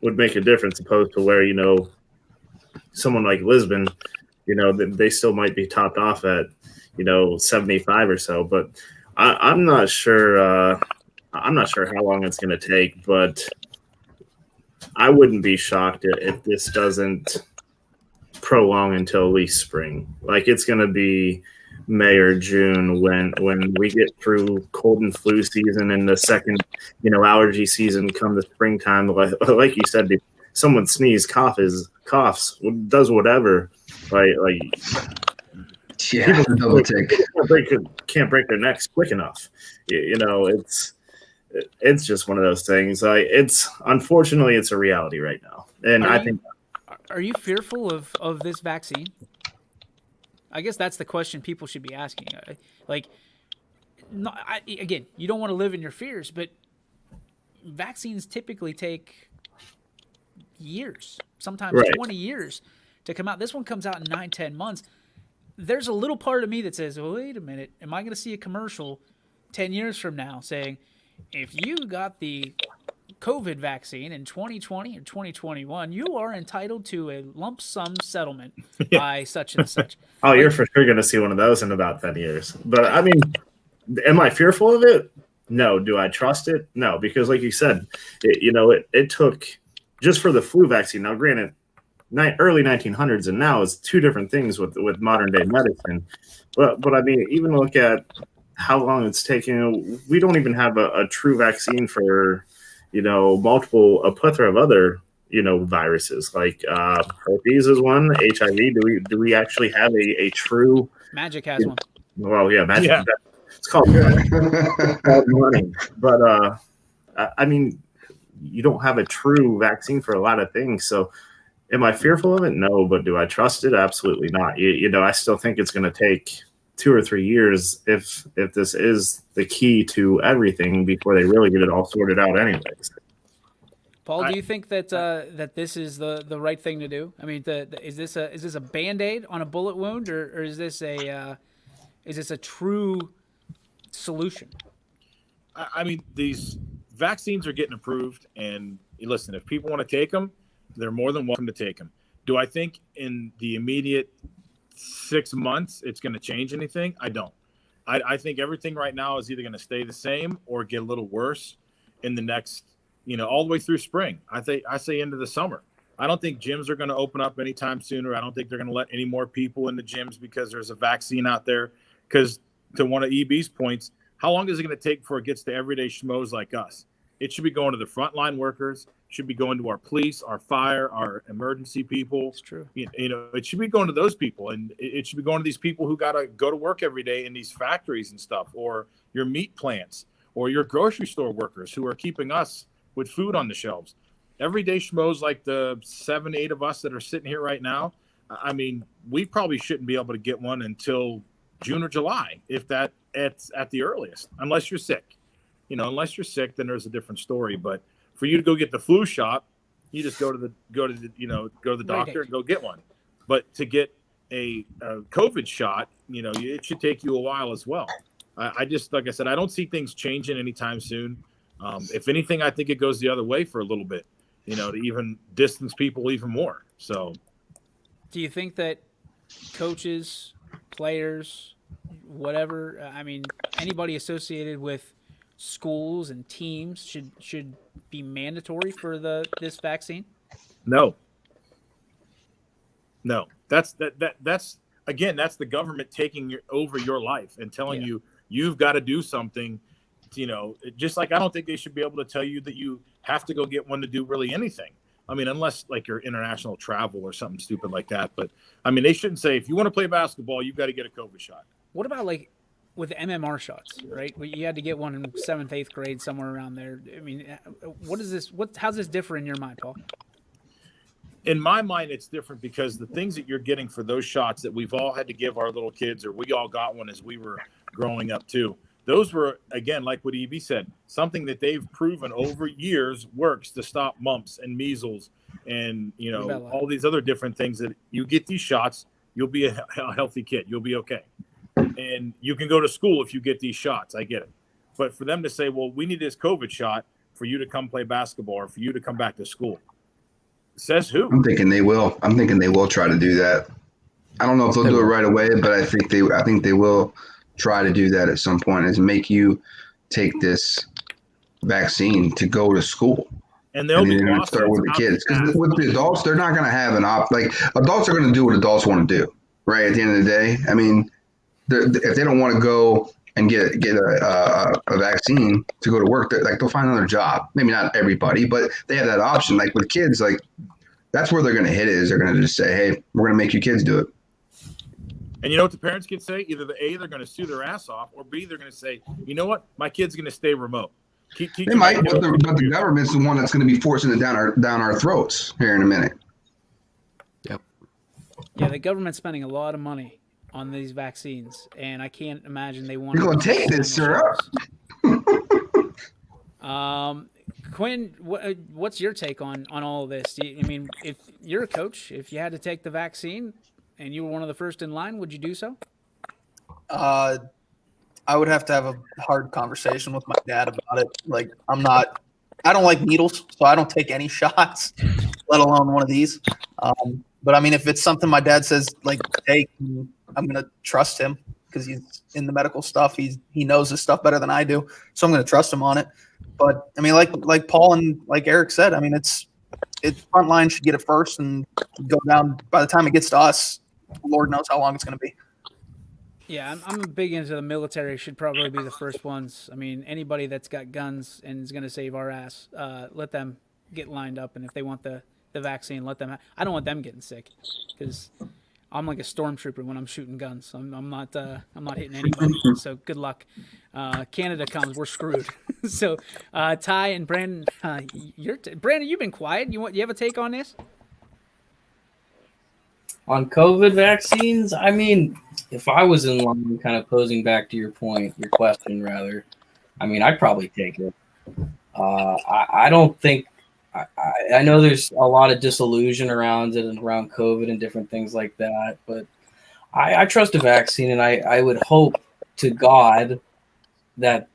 would make a difference, opposed to where someone like Lisbon. They still might be topped off at, 75 or so. But I'm not sure. I'm not sure how long it's going to take. But I wouldn't be shocked if this doesn't prolong until at least spring. Like it's going to be May or June when we get through cold and flu season and the second, allergy season come the springtime. Like you said, someone sneezes, coughs, does whatever, right? Like
Yeah, double take.
Can't break their necks quick enough. You know, it's just one of those things. Unfortunately it's a reality right now, and
Are you fearful of this vaccine? I guess that's the question people should be asking. Like, again, you don't want to live in your fears, but vaccines typically take years, sometimes 20 years to come out. This one comes out in 9-10 months. There's a little part of me that says, well, wait a minute, am I going to see a commercial 10 years from now saying, if you got the COVID vaccine in 2020 or 2021, you are entitled to a lump sum settlement by such and such.
Oh, you're for sure going to see one of those in about 10 years. But I mean, am I fearful of it? No. Do I trust it? No, because like you said, it took just for the flu vaccine. Now, granted, early 1900s and now is two different things with modern day medicine. But I mean, even look at how long it's taken. We don't even have a true vaccine for, a plethora of other, viruses like herpes is one, HIV. Do we actually have a true?
Magic has one.
Well, yeah, Magic. Yeah. It's called money. But I mean, you don't have a true vaccine for a lot of things. So am I fearful of it? No. But do I trust it? Absolutely not. I still think it's going to take 2 or 3 years if this is the key to everything before they really get it all sorted out anyways.
Paul, do you think that that this is the right thing to do? I mean, is this a Band-Aid on a bullet wound, or is this a true solution?
I mean, these vaccines are getting approved, and listen, if people want to take them, they're more than welcome to take them. Do I think in the immediate 6 months it's going to change anything? I don't. I think everything right now is either going to stay the same or get a little worse in the next, all the way through spring. I say into the summer. I don't think gyms are going to open up anytime sooner. I don't think they're going to let any more people in the gyms because there's a vaccine out there. Because to one of EB's points, how long is it going to take before it gets to everyday schmoes like us? It should be going to the frontline workers. Should be going to our police, our fire, our emergency people.
It's true.
It should be going to those people, and it should be going to these people who got to go to work every day in these factories and stuff, or your meat plants, or your grocery store workers who are keeping us with food on the shelves. Everyday schmoes like the 7-8 of us that are sitting here right now. I mean, we probably shouldn't be able to get one until June or July, if that at the earliest, unless you're sick. Unless you're sick, then there's a different story. But for you to go get the flu shot, you just go to the doctor and go get one. But to get a COVID shot, it should take you a while as well. I just, like I said, I don't see things changing anytime soon. If anything, I think it goes the other way for a little bit, to even distance people even more. So,
do you think that coaches, players, whatever, I mean, anybody associated with schools and teams should be mandatory for this vaccine?
No. That's again, that's the government taking over your life and telling you you've got to do something. Just like I don't think they should be able to tell you that you have to go get one to do really anything. I mean, unless like your international travel or something stupid like that. But I mean, they shouldn't say if you want to play basketball, you've got to get a COVID shot.
What about like with MMR shots, right? You had to get one in 7th, 8th grade, somewhere around there. I mean, what is this? How's this differ in your mind, Paul?
In my mind, it's different because the things that you're getting for those shots that we've all had to give our little kids, or we all got one as we were growing up too. Those were, again, like what EB said, something that they've proven over years works to stop mumps and measles and, all these other different things that you get these shots, you'll be a healthy kid. You'll be okay. And you can go to school if you get these shots. I get it. But for them to say, well, we need this COVID shot for you to come play basketball or for you to come back to school. Says who?
I'm thinking they will. I'm thinking they will try to do that. I don't know if they'll do it right away, but I think they will try to do that at some point, is make you take this vaccine to go to school.
And they'll be
start with the kids. Because with the adults, they're not going to have adults are going to do what adults want to do, right? At the end of the day, I mean, if they don't want to go and get a vaccine to go to work, like they'll find another job. Maybe not everybody, but they have that option. Like with kids, like that's where they're going to hit it. Is they're going to just say, "Hey, we're going to make you kids do it."
And you know what the parents can say? Either the A, they're going to sue their ass off, or B, they're going to say, "You know what? My kid's going to stay remote."
They might, but the government's the one that's going to be forcing it down our throats here in a minute.
Yep.
Yeah, the government's spending a lot of money on these vaccines, and I can't imagine they want.
You're going to take this, sir.
Quinn, what's your take on all of this? I mean, if you're a coach, if you had to take the vaccine and you were one of the first in line, would you do so?
I would have to have a hard conversation with my dad about it. Like, I don't like needles, so I don't take any shots, let alone one of these. But I mean, if it's something my dad says, like, take, I'm going to trust him because he's in the medical stuff. He knows this stuff better than I do. So I'm going to trust him on it. But I mean, like Paul and like Eric said, I mean, it's front line should get it first and go down. By the time it gets to us, Lord knows how long it's going to be.
Yeah, I'm big into the military. Should probably be the first ones. I mean, anybody that's got guns and is going to save our ass, let them get lined up. And if they want the vaccine, let them. I don't want them getting sick because I'm like a stormtrooper when I'm shooting guns. I'm not hitting anybody. So good luck. Canada comes, we're screwed. So Ty and Brandon, Brandon, you've been quiet. You have a take on this?
On COVID vaccines, I mean, if I was in line, kind of posing back to your question rather, I mean, I'd probably take it. I don't think I know there's a lot of disillusion around it and around COVID and different things like that, but I trust a vaccine, and I would hope to God that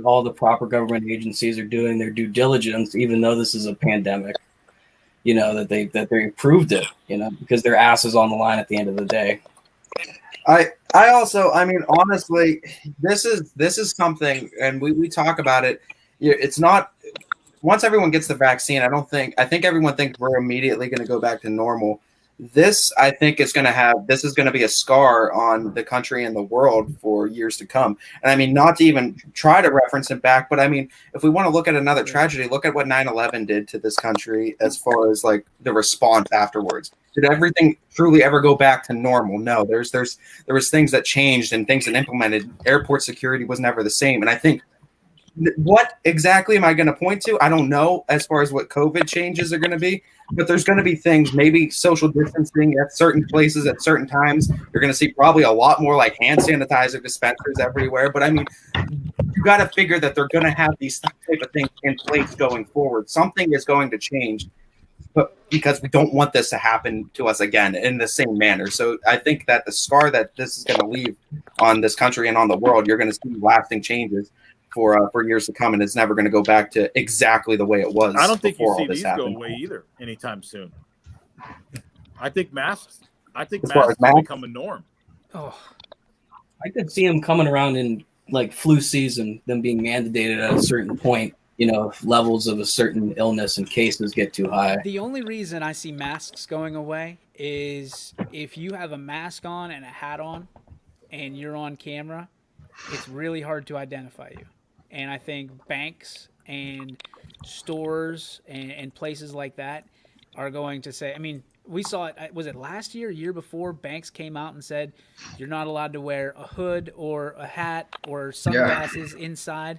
all the proper government agencies are doing their due diligence, even though this is a pandemic. You know, that they approved it, you know, because their ass is on the line at the end of the day.
I also, I mean, honestly, this is something, and we talk about it. It's not, once everyone gets the vaccine, I think everyone thinks we're immediately going to go back to normal. This, I think, is going to be a scar on the country and the world for years to come. And I mean, not to even try to reference it back, but I mean, if we want to look at another tragedy, look at what 9/11 did to this country as far as like the response afterwards. Did everything truly ever go back to normal? No, there was things that changed and things that implemented. Airport security was never the same. And I think, what exactly am I going to point to? I don't know as far as what COVID changes are going to be, but there's going to be things, maybe social distancing at certain places at certain times. You're going to see probably a lot more like hand sanitizer dispensers everywhere. But I mean, you got to figure that they're going to have these type of things in place going forward. Something is going to change, but because we don't want this to happen to us again in the same manner. So I think that the scar that this is going to leave on this country and on the world, you're going to see lasting changes for years to come, and it's never going to go back to exactly the way it was.
I don't think you see
these
go away either anytime soon. I think masks become a norm.
Oh, I could see them coming around in like flu season, them being mandated at a certain point. You know, if levels of a certain illness and cases get too high.
The only reason I see masks going away is if you have a mask on and a hat on, and you're on camera, it's really hard to identify you. And I think banks and stores and places like that are going to say, I mean, we saw it, was it last year, year before, banks came out and said, you're not allowed to wear a hood or a hat or sunglasses inside.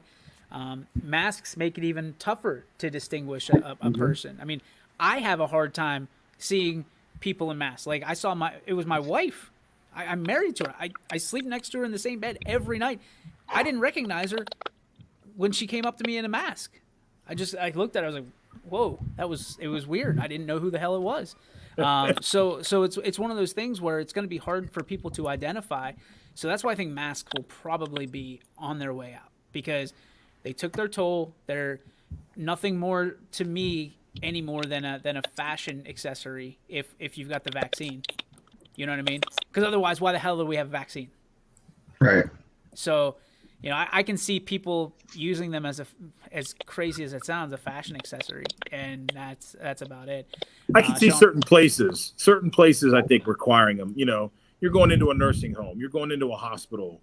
Masks make it even tougher to distinguish a person. I mean, I have a hard time seeing people in masks. Like I saw it was my wife. I'm married to her. I sleep next to her in the same bed every night. I didn't recognize her when she came up to me in a mask. I looked at her. I was like, whoa, it was weird. I didn't know who the hell it was. So it's one of those things where it's going to be hard for people to identify. So that's why I think masks will probably be on their way out, because they took their toll. They're nothing more to me anymore than a fashion accessory if you've got the vaccine. You know what I mean? Because otherwise, why the hell do we have a vaccine?
Right.
So, you know, I can see people using them as crazy as it sounds, a fashion accessory, and that's about it.
I can see certain places, I think, requiring them. You know, you're going into a nursing home, you're going into a hospital,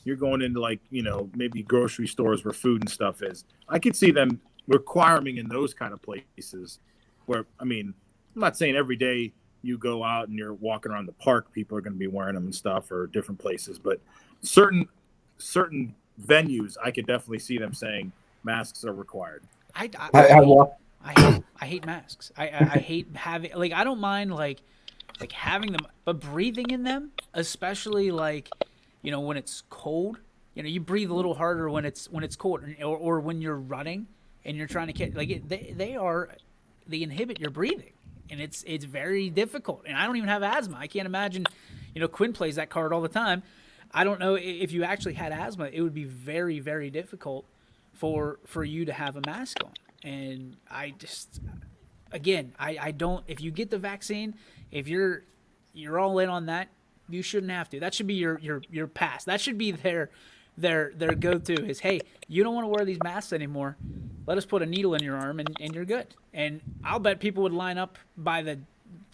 you're going into like, maybe grocery stores where food and stuff is. I could see them requiring in those kind of places where, I'm not saying every day you go out and you're walking around the park, people are going to be wearing them and stuff, or different places, but certain venues, I could definitely see them saying masks are required.
I hate masks. I hate having, like, I don't mind like having them, but breathing in them, especially like, when it's cold, you breathe a little harder when it's cold, or when you're running and you're trying to catch, like they inhibit your breathing, and it's very difficult. And I don't even have asthma. I can't imagine, Quinn plays that card all the time. I don't know if you actually had asthma, it would be very, very difficult for you to have a mask on. And I just, again, I don't, if you get the vaccine, if you're all in on that, you shouldn't have to. That should be your pass. That should be their go-to is, hey, you don't want to wear these masks anymore. Let us put a needle in your arm and you're good. And I'll bet people would line up by the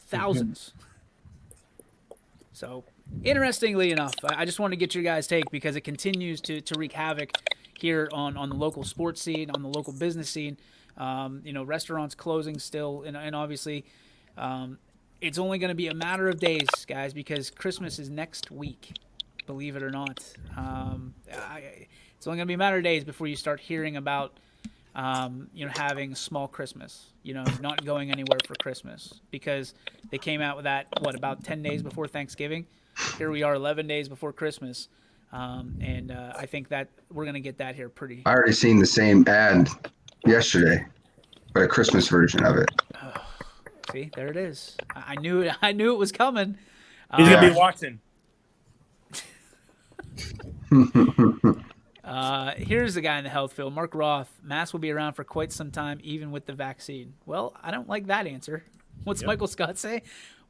thousands. So, interestingly enough, I just want to get your guys' take because it continues to wreak havoc here on the local sports scene, on the local business scene. Restaurants closing still, and obviously it's only going to be a matter of days, guys, because Christmas is next week, believe it or not. It's only going to be a matter of days before you start hearing about having a small Christmas, not going anywhere for Christmas, because they came out with that, about 10 days before Thanksgiving? Here we are 11 days before Christmas. I think that we're going to get that here pretty.
I already seen the same ad yesterday, but a Christmas version of it.
See, there it is. I knew it was coming.
He's going to be watching.
Here's the guy in the health field, Mark Roth. Masks will be around for quite some time, even with the vaccine. Well, I don't like that answer. What's Michael Scott say?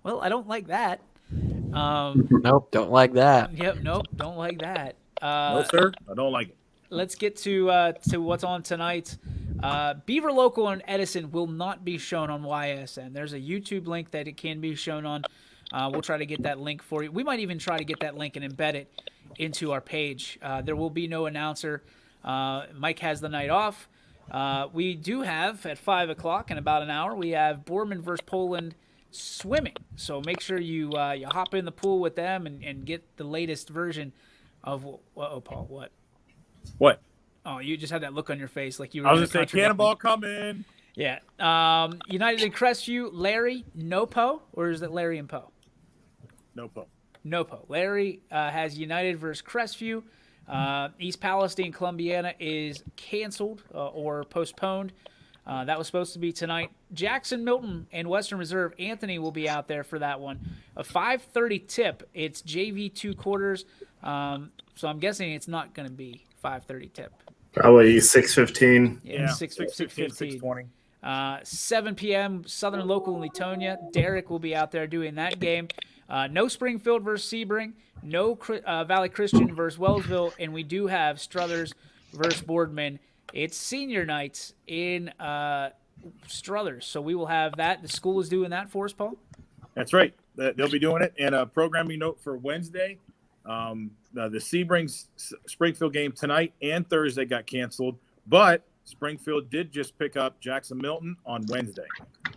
Well, I don't like that.
Nope, don't like that.
Yep, nope, don't like that.
No, sir, I don't like it.
Let's get to what's on tonight. Beaver Local and Edison will not be shown on YSN. There's a YouTube link that it can be shown on. We'll try to get that link for you. We might even try to get that link and embed it into our page. There will be no announcer. Mike has the night off. We do have, at 5 o'clock in about an hour, we have Boardman versus Poland swimming. So make sure you hop in the pool with them and get the latest version of Paul, what?
What?
Oh, you just had that look on your face like you were.
I was going to say, cannonball coming.
Yeah. United and Crestview, Larry, no Poe, or is it Larry and Poe?
No Poe.
No Poe. Larry has United versus Crestview. East Palestine, Columbiana is canceled or postponed. That was supposed to be tonight. Jackson, Milton, and Western Reserve. Anthony will be out there for that one. A 5:30 tip. It's JV 2 quarters. So I'm guessing it's not going to be 5:30 tip.
Probably 6:15.
Yeah, 6:15.
6:20.
7 p.m. Southern Local in Latonia. Derek will be out there doing that game. No Springfield versus Sebring. No Valley Christian versus Wellsville. And we do have Struthers versus Boardman. It's senior nights in Struthers. So we will have that. The school is doing that for us, Paul?
That's right. They'll be doing it. And a programming note for Wednesday. The Sebring Springfield game tonight and Thursday got canceled, but Springfield did just pick up Jackson Milton on Wednesday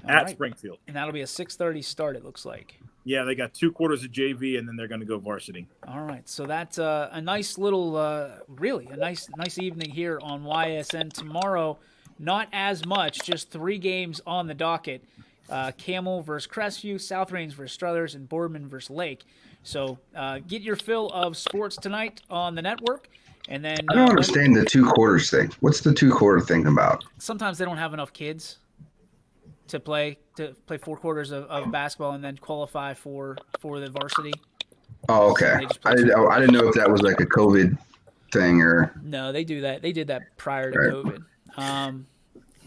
at Springfield.
And that'll be a 6:30 start, it looks like.
Yeah, they got 2 quarters of JV, and then they're going to go varsity.
All right, so that's a nice little, really a nice evening here on YSN. Tomorrow, not as much, just 3 games on the docket. Camel versus Crestview, South Range versus Struthers, and Boardman versus Lake. So get your fill of sports tonight on the network. And then
I don't understand the 2 quarters thing. What's the 2 quarter thing about?
Sometimes they don't have enough kids to play 4 quarters of basketball and then qualify for the varsity.
Oh, okay. I didn't know if that was like a COVID thing or.
No, they do that. They did that prior to COVID.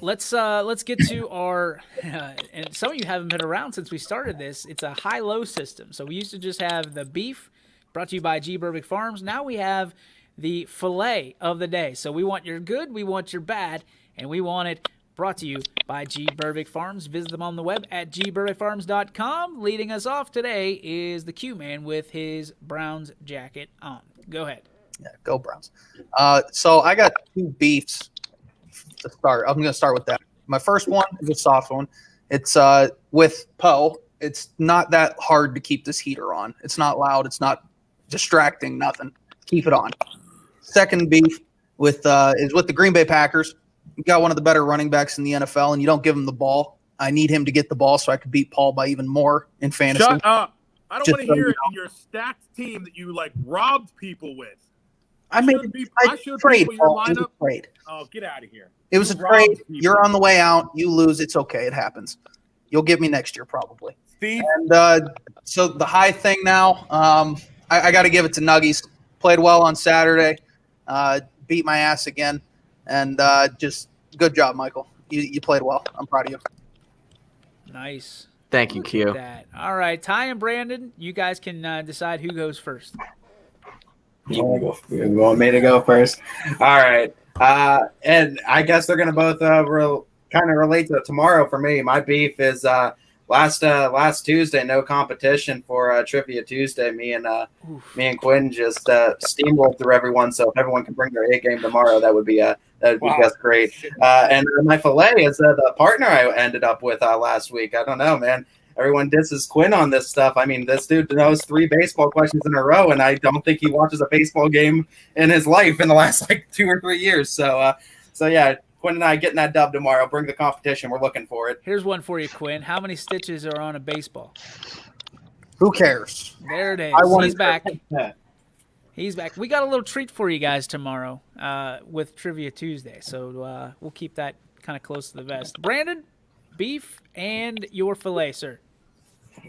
Let's get to our and some of you haven't been around since we started this. It's a high-low system. So we used to just have the beef, brought to you by G. Burbick Farms. Now we have the filet of the day. So we want your good, we want your bad, and we want it brought to you by G. Burbick Farms. Visit them on the web at gburbickfarms.com. Leading us off today is the Q-Man with his Browns jacket on. Go ahead.
Yeah, go Browns. So I got two beefs to start. I'm going to start with that. My first one is a soft one. It's with Poe. It's not that hard to keep this heater on. It's not loud. It's not distracting. Nothing. Keep it on. Second beef is with the Green Bay Packers. You got one of the better running backs in the NFL, and you don't give him the ball. I need him to get the ball so I could beat Paul by even more in fantasy.
Shut up. I don't want to hear
so
it in your stacked team that you like robbed people with.
I made
I should
trade.
people your
Paul. It was
lineup.
a trade.
Oh, get out of here.
It was
You
a trade.
robbed people.
You're on the way out. You lose. It's okay. It happens. You'll get me next year probably.
Steve.
And so the high thing now, I got to give it to Nuggies. Played well on Saturday. Beat my ass again. And just good job, Michael. You played well. I'm proud of you.
Nice.
Thank you,
Look
Q.
at that. All right, Ty and Brandon, you guys can decide who goes first.
You want me to go first? All right. And I guess they're going to both kind of relate to tomorrow for me. My beef is last Tuesday, no competition for Trivia Tuesday. Me and Quinn just steamrolled through everyone. So if everyone can bring their A game tomorrow, that would be just great. And my fillet is the partner I ended up with last week. I don't know, man. Everyone disses Quinn on this stuff. I mean, this dude knows 3 baseball questions in a row, and I don't think he watches a baseball game in his life in the last 2 or 3 years. So yeah, Quinn and I getting that dub tomorrow. Bring the competition. We're looking for it.
Here's one for you, Quinn. How many stitches are on a baseball?
Who cares?
There it is. He's back. He's back. We got a little treat for you guys tomorrow with Trivia Tuesday, so we'll keep that kind of close to the vest. Brandon, beef and your fillet, sir.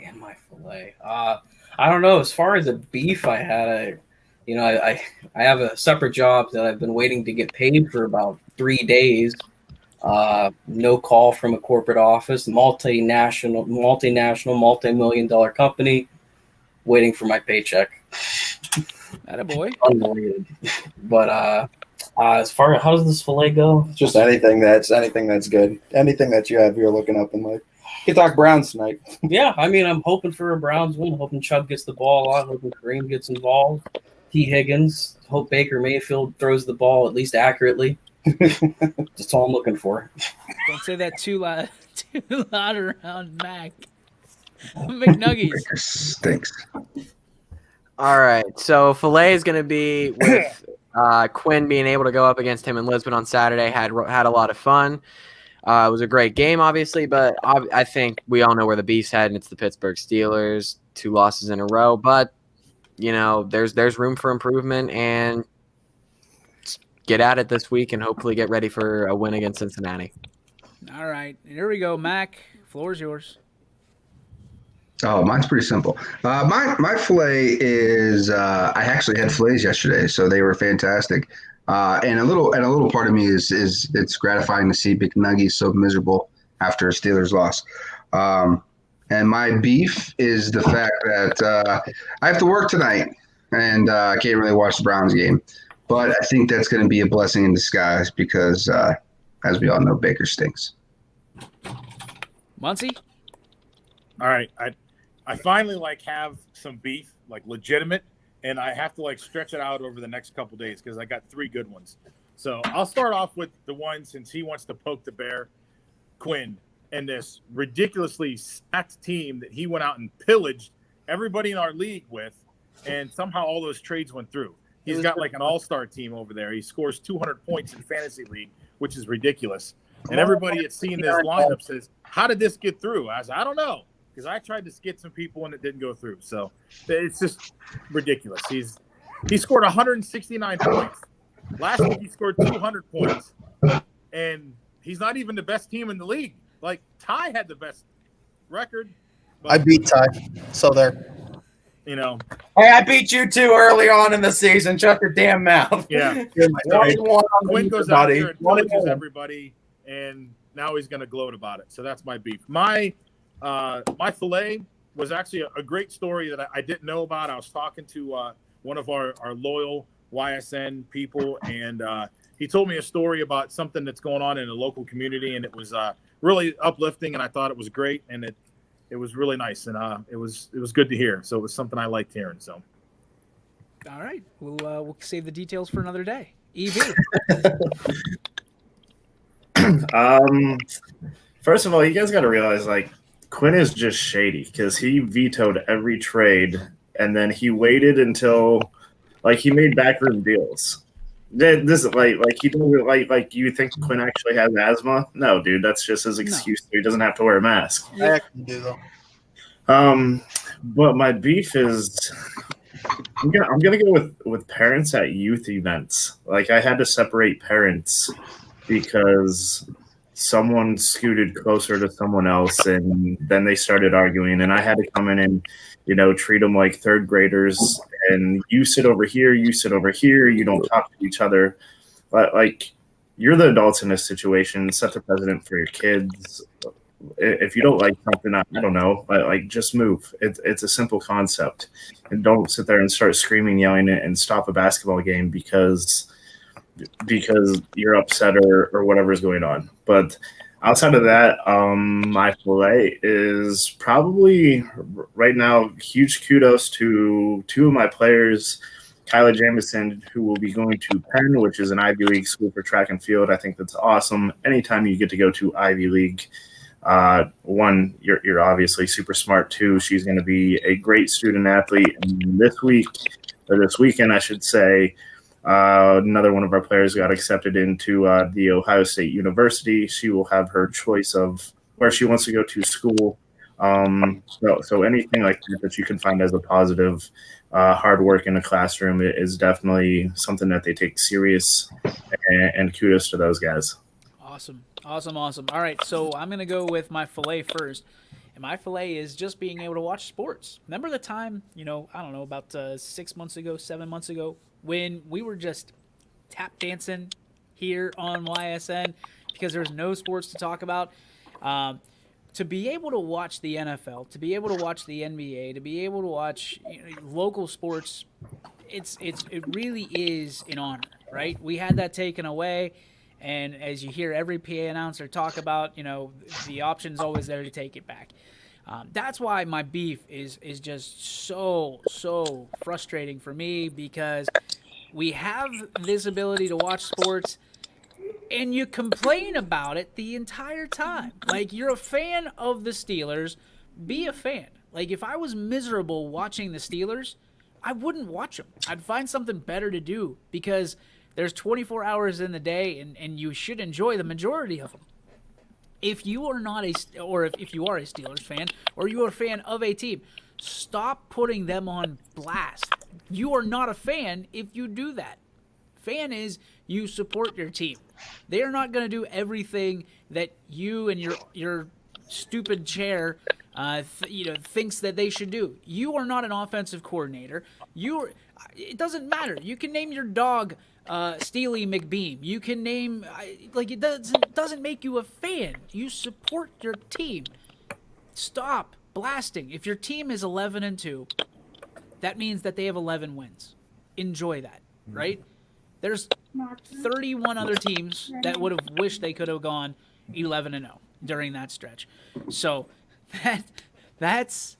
And my fillet. I don't know. As far as the beef I had, I have a separate job that I've been waiting to get paid for about 3 days. No call from a corporate office, multinational, multi-million-dollar company, waiting for my paycheck.
Attaboy.
Unbelievable. But as far as how does this fillet go?
Just anything that's good. Anything that you have you're looking up in life. You can talk Browns tonight.
Yeah, I mean, I'm hoping for a Browns win. Hoping Chubb gets the ball a lot. Hoping Kareem gets involved. T. Higgins. Hope Baker Mayfield throws the ball at least accurately. That's all I'm looking for.
Don't say that too loud around Mac. McNuggies.
Stinks.
All right, so Filet is going to be with Quinn being able to go up against him in Lisbon on Saturday. Had a lot of fun. It was a great game, obviously, but I think we all know where the beef's heading. It's the Pittsburgh Steelers, 2 losses in a row. But, there's room for improvement, and get at it this week and hopefully get ready for a win against Cincinnati.
All right, here we go, Mac. Floor's yours.
Oh, mine's pretty simple. My fillet is I actually had fillets yesterday, so they were fantastic. And a little part of me is it's gratifying to see McNuggies so miserable after a Steelers loss. And my beef is the fact that I have to work tonight and I can't really watch the Browns game. But I think that's going to be a blessing in disguise because, as we all know, Baker stinks.
Muncie?
All right. I finally have some beef, legitimate, and I have to stretch it out over the next couple days because I got 3 good ones. So I'll start off with the one since he wants to poke the bear, Quinn, and this ridiculously stacked team that he went out and pillaged everybody in our league with, and somehow all those trades went through. He's got an all-star team over there. He scores 200 points in fantasy league, which is ridiculous. And everybody that's seeing this lineup says, "How did this get through?" I said, "I don't know." Because I tried to skid some people and it didn't go through. So it's just ridiculous. He scored 169 points. Last week he scored 200 points. And he's not even the best team in the league. Ty had the best record.
I beat Ty. So there.
Hey, I beat you too early on in the season. Shut your damn mouth.
Yeah. Quinn goes out there and pillages everybody. And now he's going to gloat about it. So that's my beef. My fillet was actually a great story that I didn't know about. I was talking to one of our loyal YSN people, and he told me a story about something that's going on in a local community, and it was really uplifting, and I thought it was great, and it was really nice, and it was good to hear. So it was something I liked hearing. So
All right, we'll save the details for another day. EV.
First of all, you guys got to realize, like, Quinn is just shady because he vetoed every trade, and then he waited until, like, he made backroom deals. This is like he doesn't like you think Quinn actually has asthma? No, dude, that's just his excuse. So he doesn't have to wear a mask.
I actually do though.
But my beef is I'm gonna go with parents at youth events. Like, I had to separate parents because someone scooted closer to someone else, and then they started arguing, and I had to come in and, treat them like third graders. And you sit over here, you sit over here, you don't talk to each other. But, like, you're the adults in this situation. Set the precedent for your kids. If you don't like something, I don't know, like, just move. It's a simple concept, and don't sit there and start screaming, yelling, and stop a basketball game because you're upset or whatever is going on. But outside of that, my filet is probably right now huge kudos to two of my players, Kyla Jamison, who will be going to Penn, which is an Ivy League school for track and field. I think that's awesome. Anytime you get to go to Ivy League, one, you're obviously super smart. Two, she's going to be a great student athlete. And this weekend, I should say, another one of our players got accepted into the Ohio State University. She will have her choice of where she wants to go to school. So anything like that you can find as a positive, hard work in a classroom is definitely something that they take serious, and kudos to those guys.
Awesome. All right, so I'm going to go with my filet first. And my filet is just being able to watch sports. Remember the time, I don't know, about 7 months ago, when we were just tap dancing here on YSN because there's no sports to talk about. To be able to watch the NFL, to be able to watch the NBA, to be able to watch local sports, it really is an honor, right? We had that taken away, and as you hear every PA announcer talk about, the option's always there to take it back. That's why my beef is just so frustrating for me, because we have this ability to watch sports and you complain about it the entire time. Like, you're a fan of the Steelers, be a fan. Like, if I was miserable watching the Steelers, I wouldn't watch them. I'd find something better to do, because there's 24 hours in the day, and you should enjoy the majority of them. If you are not if you are a Steelers fan, or you are a fan of a team, stop putting them on blast. You are not a fan if you do that. Fan is you support your team. They are not going to do everything that you and your stupid chair thinks that they should do. You are not an offensive coordinator. It doesn't matter. You can name your dog Steely McBeam. You can name it doesn't make you a fan. You support your team. Stop blasting. If your team is 11-2, that means that they have 11 wins. Enjoy that, right? There's 31 other teams that would have wished they could have gone 11-0 during that stretch. So that's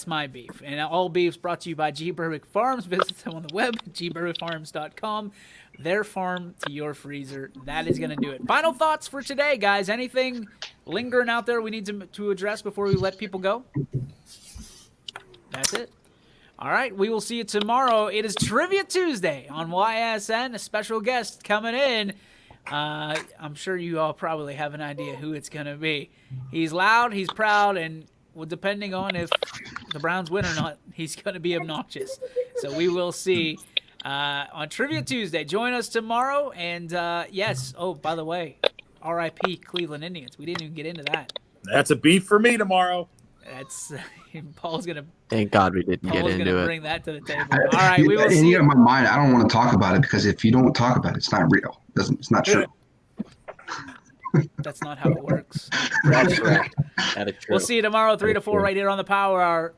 my beef. And all beefs brought to you by G. Berwick Farms. Visit them on the web, gberwickfarms.com. Their farm to your freezer. That is going to do it. Final thoughts for today, guys. Anything lingering out there we need to address before we let people go? That's it. All right, we will see you tomorrow. It is Trivia Tuesday on YSN. A special guest coming in. I'm sure you all probably have an idea who it's going to be. He's loud, he's proud, and depending on if the Browns win or not, he's going to be obnoxious. So we will see on Trivia Tuesday. Join us tomorrow. And yes, by the way, RIP Cleveland Indians. We didn't even get into that.
That's a beef for me tomorrow.
That's Paul's going to.
Thank God we didn't get into it.
Bring that to the table. All right, we will see.
And you got my mind. I don't want to talk about it, because if you don't talk about it, it's not real. It's not true.
That's not how it works.
That's correct. That is true.
We'll see you tomorrow, 3 to 4, right here on the Power Hour.